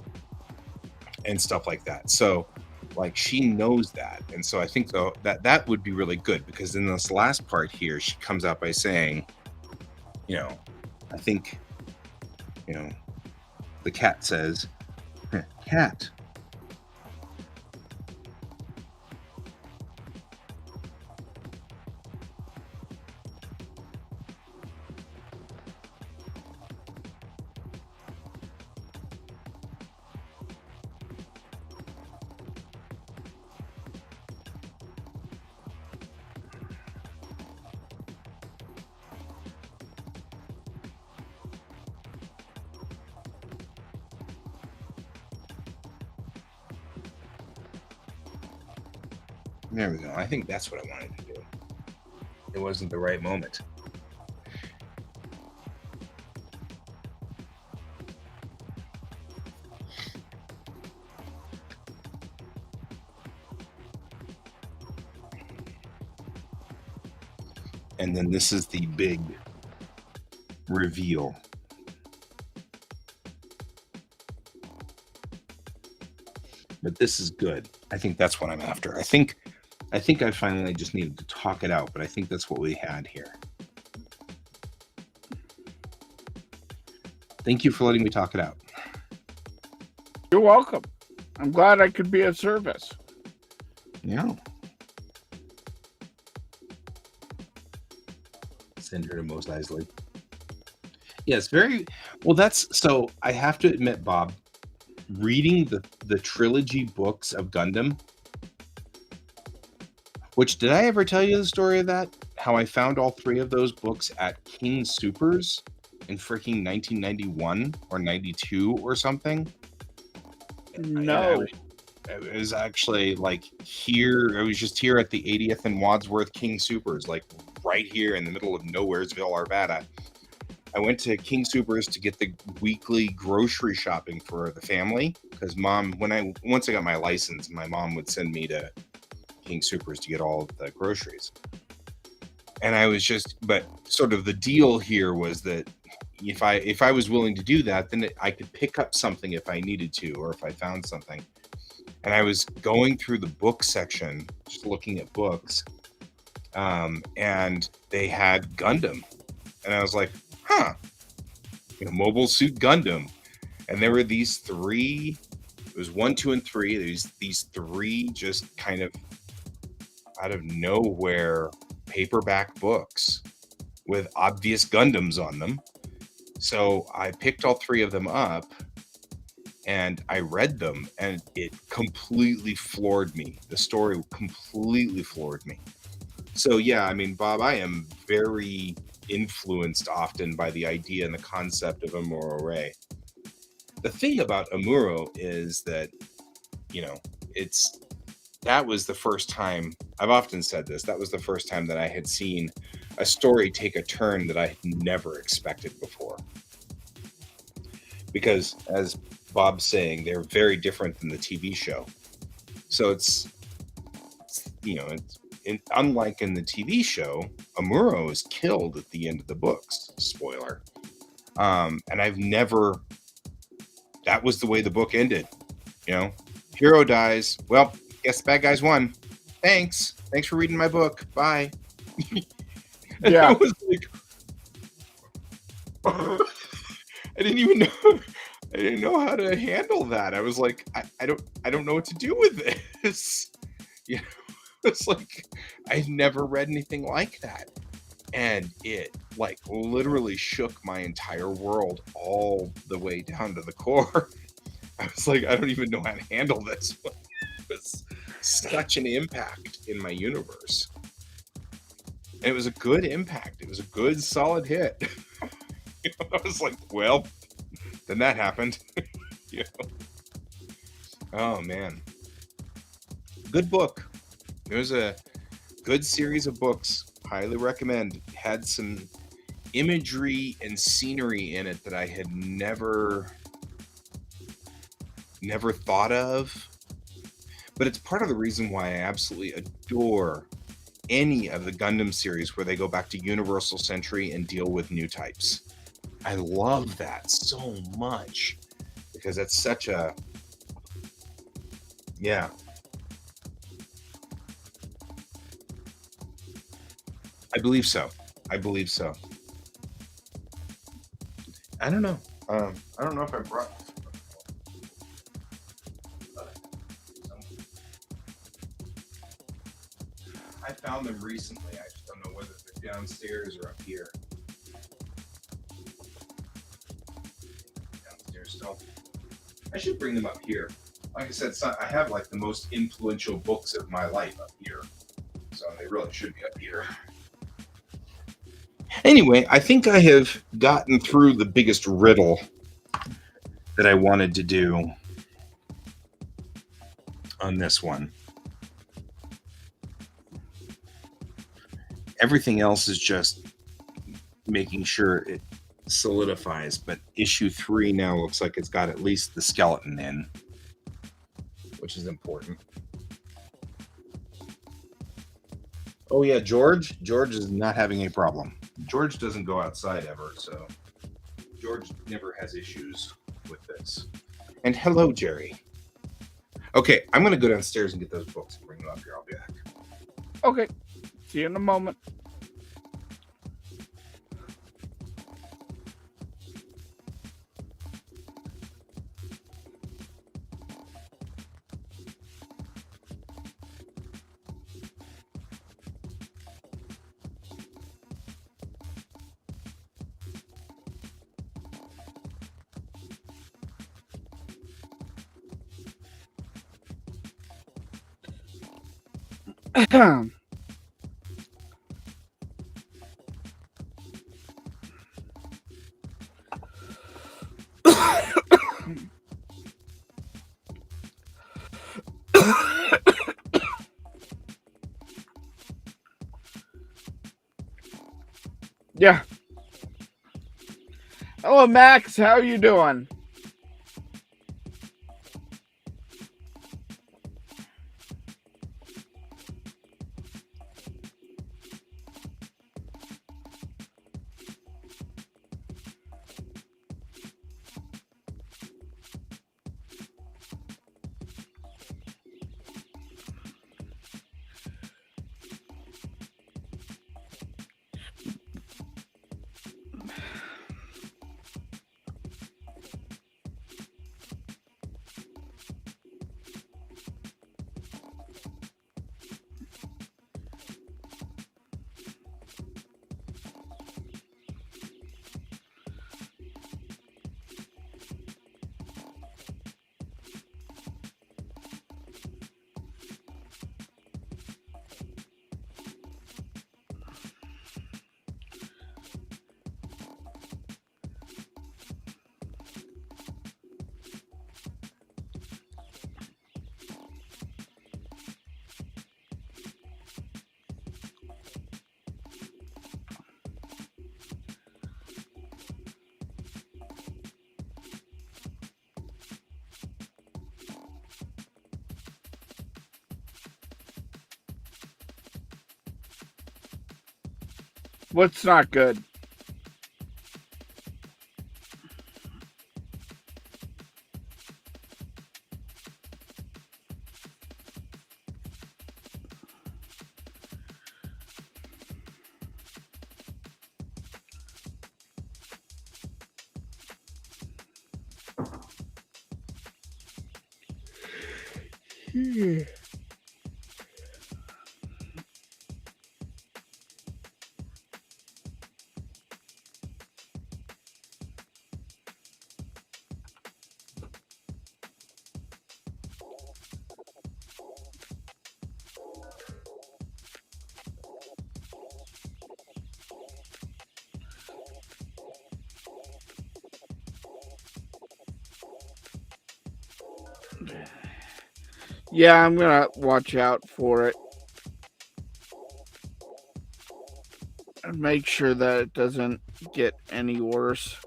and stuff like that. So like, she knows that. And so I think though that would be really good, because in this last part here, she comes out by saying, I think, the cat says, cat. There we go. I think that's what I wanted to do. It wasn't the right moment. And then this is the big reveal. But this is good. I think that's what I'm after. I think I finally just needed to talk it out, but I think that's what we had here. Thank you for letting me talk it out. You're welcome. I'm glad I could be of service. Yeah. Send her to Mos Eisley. Yes, very well. That's so. I have to admit, Bob, reading the trilogy books of Gundam. Which, did I ever tell you the story of that? How I found all 3 of those books at King Supers in freaking 1991 or 92 or something? No. It was actually like here. I was just here at the 80th and Wadsworth King Supers, like right here in the middle of Nowheresville, Arvada. I went to King Supers to get the weekly grocery shopping for the family because mom, once I got my license, my mom would send me to King Supers to get all of the groceries. And I was but sort of the deal here was that if I was willing to do that, then I could pick up something if I needed to, or if I found something. And I was going through the book section, just looking at books, and they had Gundam. And I was like, huh, Mobile Suit Gundam. And there were these 3, it was 1, 2, and 3. These 3 just kind of out of nowhere paperback books with obvious Gundams on them. So I picked all 3 of them up and I read them, and it completely floored me. The story completely floored me. So yeah, I mean, Bob, I am very influenced often by the idea and the concept of Amuro Ray. The thing about Amuro is that, that was the first time, I've often said this, that was the first time that I had seen a story take a turn that I had never expected before. Because, as Bob's saying, they're very different than the TV show. So it's unlike in the TV show, Amuro is killed at the end of the books. Spoiler. And that was the way the book ended. Hero dies. Well, guess the bad guys won. Thanks for reading my book. Bye. Yeah. I was like, I didn't know how to handle that. I was like, I don't know what to do with this. It's like I've never read anything like that. And it like literally shook my entire world all the way down to the core. I was like, I don't even know how to handle this. It was such an impact in my universe. And it was a good impact. It was a good, solid hit. I was like, well, then that happened. Oh, man. Good book. It was a good series of books. Highly recommend. It had some imagery and scenery in it that I had never thought of. But it's part of the reason why I absolutely adore any of the Gundam series where they go back to Universal Century and deal with new types. I love that so much because it's such a... Yeah. I believe so. I don't know. I don't know if I brought... I found them recently. I just don't know whether they're downstairs or up here. Downstairs still. I should bring them up here. Like I said, I have like the most influential books of my life up here. So they really should be up here. Anyway, I think I have gotten through the biggest riddle that I wanted to do on this one. Everything else is just making sure it solidifies, but issue 3 now looks like it's got at least the skeleton in, which is important. Oh yeah, George is not having a problem. George doesn't go outside ever, so George never has issues with this. And hello, Jerry. Okay, I'm going to go downstairs and get those books and bring them up here. I'll be back. Okay. See you in a moment. Yeah. Hello, Max. How are you doing? What's not good? Yeah, I'm gonna watch out for it and make sure that it doesn't get any worse.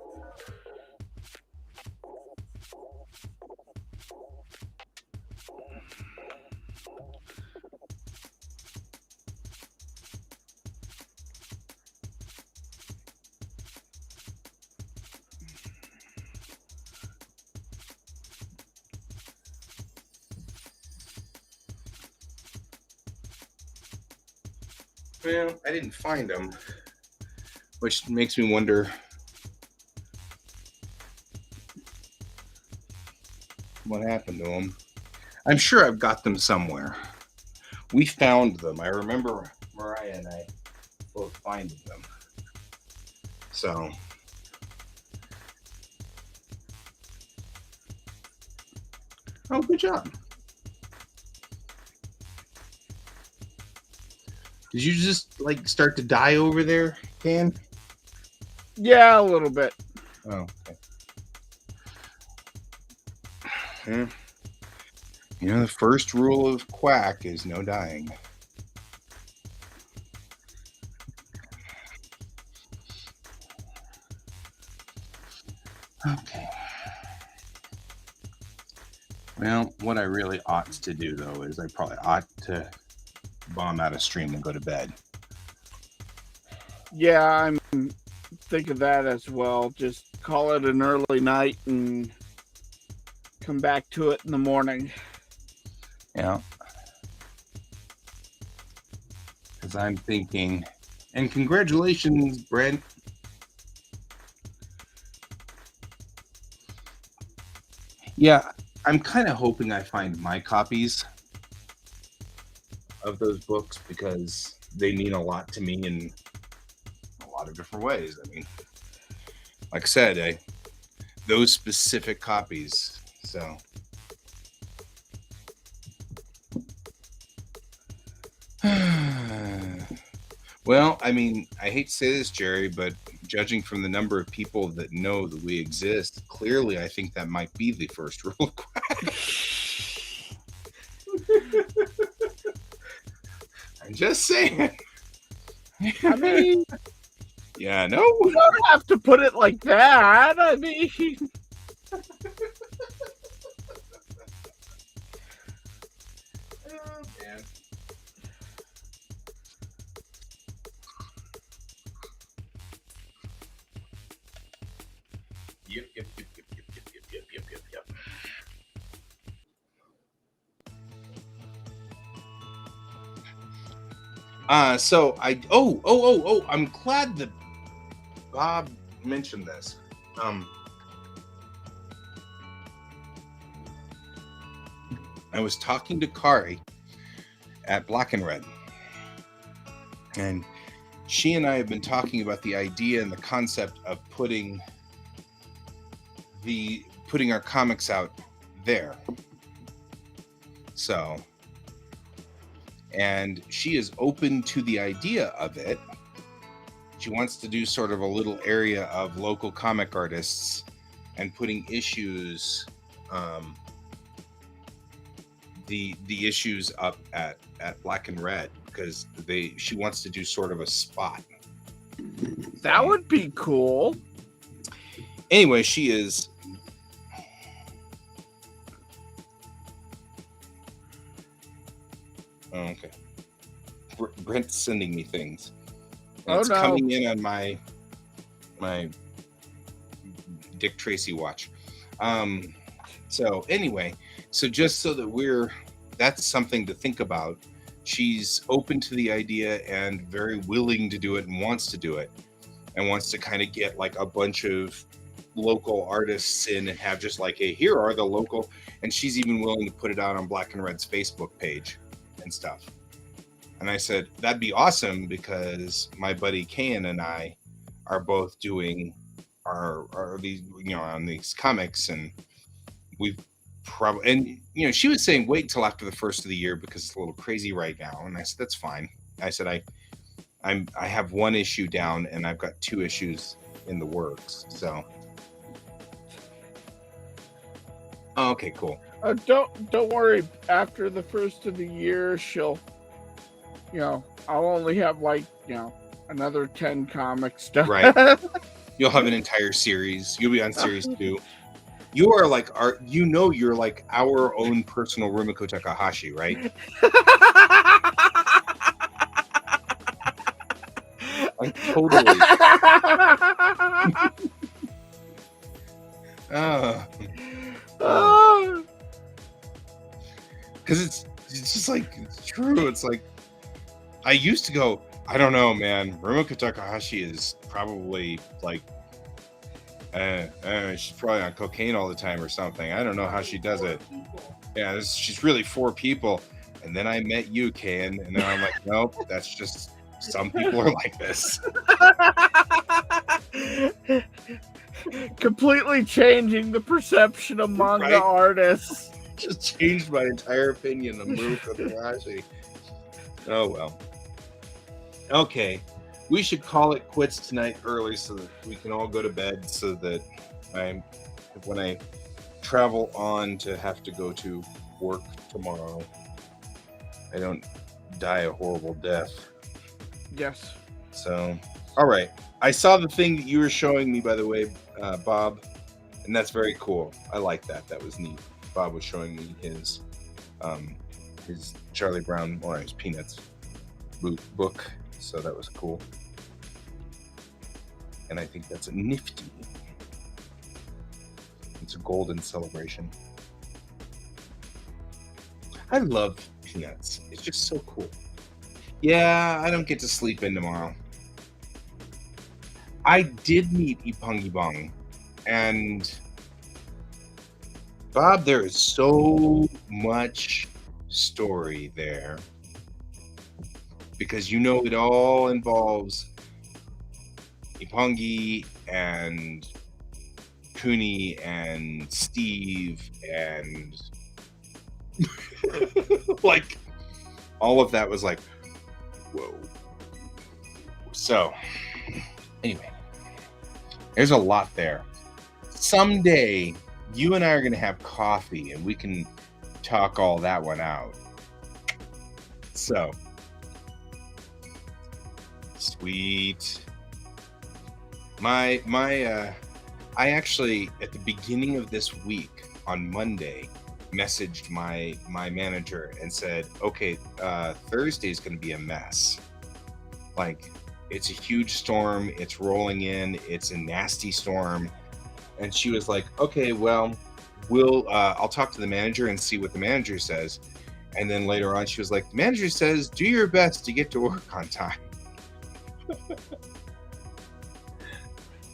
Well, I didn't find them, which makes me wonder what happened to them. I'm sure I've got them somewhere. We found them. I remember Mariah and I both finding them. So, oh, good job. Did you just like start to die over there, Can? Yeah, a little bit. Oh, okay. Yeah. You know, the first rule of QuaCk is no dying. Okay. Well, what I really ought to do, though, is I probably ought to bomb out of stream and go to bed. Yeah, I'm thinking that as well. Just call it an early night and come back to it in the morning. Yeah. Because I'm thinking, and congratulations, Brent. Yeah, I'm kind of hoping I find my copies of those books because they mean a lot to me in a lot of different ways. I mean, like I said, those specific copies. So, Well, I mean, I hate to say this, Jerry, but judging from the number of people that know that we exist, clearly I think that might be the first rule of QuaCk. I'm just saying. I mean, Yeah, no. you don't have to put it like that. I mean, Oh, man. Yep. So I'm glad that Bob mentioned this. I was talking to Kari at Black and Red, and she and I have been talking about the idea and the concept of putting our comics out there. So, and she is open to the idea of it. She wants to do sort of a little area of local comic artists and putting issues, the issues up at Black and Red, because she wants to do sort of a spot. that would be cool. Anyway, she is. Oh, okay. Brent's sending me things. And it's coming in on my Dick Tracy watch. So anyway, so just so that that's something to think about. She's open to the idea and very willing to do it and wants to do it, and wants to kind of get like a bunch of local artists in and have just like, hey, here are the local, and she's even willing to put it out on Black and Red's Facebook page and stuff. And I said, that'd be awesome, because my buddy Kayan and I are both doing our these, on these comics, and we've probably, and she was saying wait until after the first of the year because it's a little crazy right now. And I said, that's fine. I said, I have one issue down and I've got 2 issues in the works. So, oh, okay, cool. Don't worry. After the first of the year, she'll, I'll only have like, another 10 comics done. Right. You'll have an entire series. You'll be on series 2. You are like you're like our own personal Rumiko Takahashi, right? Like, totally. Because it's just like, it's true. It's like, I used to go, I don't know, man. Rumiko Takahashi is probably like, she's probably on cocaine all the time or something. I don't know how she does it. Yeah, she's really 4 people. And then I met you, Kayan, and then I'm like, nope, that's just, some people are like this. Completely changing the perception of manga artists. Just changed my entire opinion of Rumiko Takahashi. Oh, well. Okay. We should call it quits tonight early so that we can all go to bed, so that when I travel on to have to go to work tomorrow, I don't die a horrible death. Yes. So, all right. I saw the thing that you were showing me, by the way, Bob, and that's very cool. I like that. That was neat. Bob was showing me his Charlie Brown or his Peanuts book. So that was cool. And I think that's a nifty. It's a golden celebration. I love Peanuts. It's just so cool. Yeah, I don't get to sleep in tomorrow. I did meet Ipangi Bong. And Bob, there is so much story there. Because it all involves Ipangi and Kuni and Steve and like all of that was like, whoa. So, anyway, there's a lot there. Someday, you and I are going to have coffee and we can talk all that one out. So, sweet. I actually, at the beginning of this week, on Monday, messaged my manager and said, okay, Thursday is going to be a mess. Like, it's a huge storm. It's rolling in. It's a nasty storm. And she was like, okay, well, I'll talk to the manager and see what the manager says. And then later on, she was like, the manager says, do your best to get to work on time.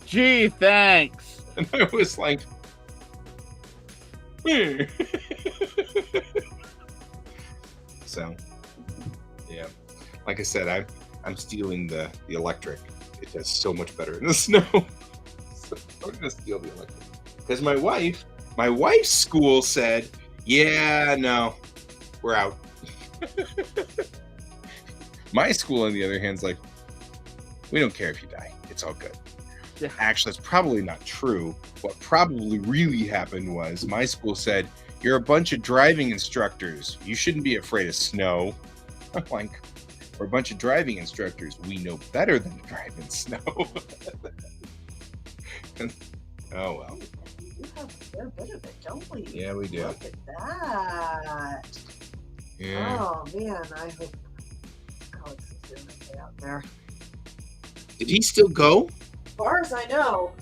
Gee, thanks. And I was like, so, yeah. Like I said, I'm stealing the electric. It does so much better in the snow. So I'm gonna steal the electric. Because my wife's school said, yeah, no, we're out. My school, on the other hand, is like, we don't care if you die. It's all good. Yeah. Actually, that's probably not true. What probably really happened was my school said, you're a bunch of driving instructors. You shouldn't be afraid of snow. I'm like, we're a bunch of driving instructors. We know better than to drive in snow. Oh, well. We have a fair bit of it, don't we? Yeah, we do. Look at that. Yeah. Oh, man. I hope Alex is doing okay out there. Did he still go? As far as I know,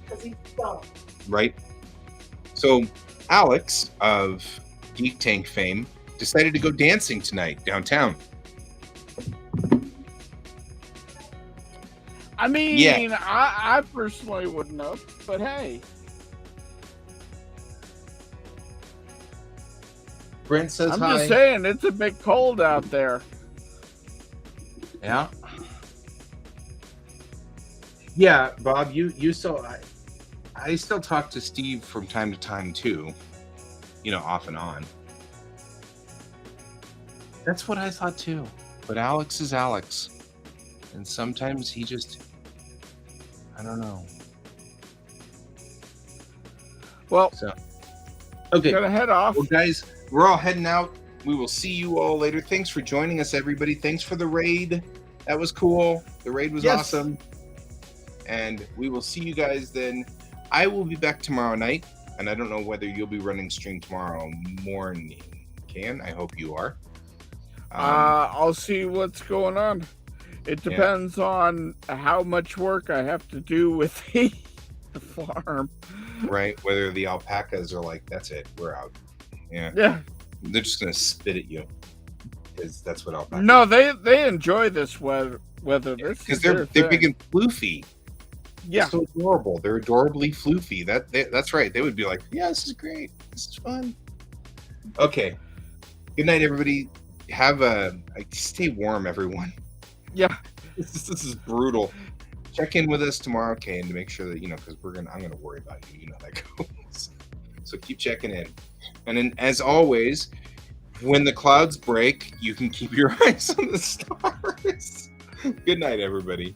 because he's gone. Right. So Alex of Geek Tank fame decided to go dancing tonight downtown. I mean, Yeah. I personally wouldn't have, but hey. Brent says I'm hi. just saying, it's a bit cold out there. Yeah. Yeah, Bob, you still I still talk to Steve from time to time too. You know, off and on. That's what I thought too. But Alex is Alex. And sometimes he just, I don't know. Well, So, okay. gonna head off. Well, guys, we're all heading out. We will see you all later. Thanks for joining us, everybody. Thanks for the raid. That was cool. The raid was Yes. awesome. And we will see you guys then. I will be back tomorrow night, and I don't know whether you'll be running stream tomorrow morning. Can? I hope you are. I'll see what's going on. It depends on how much work I have to do with the farm. Right? Whether the alpacas are like, that's it, we're out. Yeah. Yeah. They're just going to spit at you. Because that's what alpacas No, they enjoy this weather. Because they're big and floofy. Yeah. So adorable. They're adorably floofy. That's right. They would be like, yeah, this is great. This is fun. Okay. Good night, everybody. Stay warm, everyone. Yeah. This is brutal. Check in with us tomorrow, Kane, to make sure that, because I'm gonna worry about you. You know how that goes. So keep checking in. And then, as always, when the clouds break, you can keep your eyes on the stars. Good night, everybody.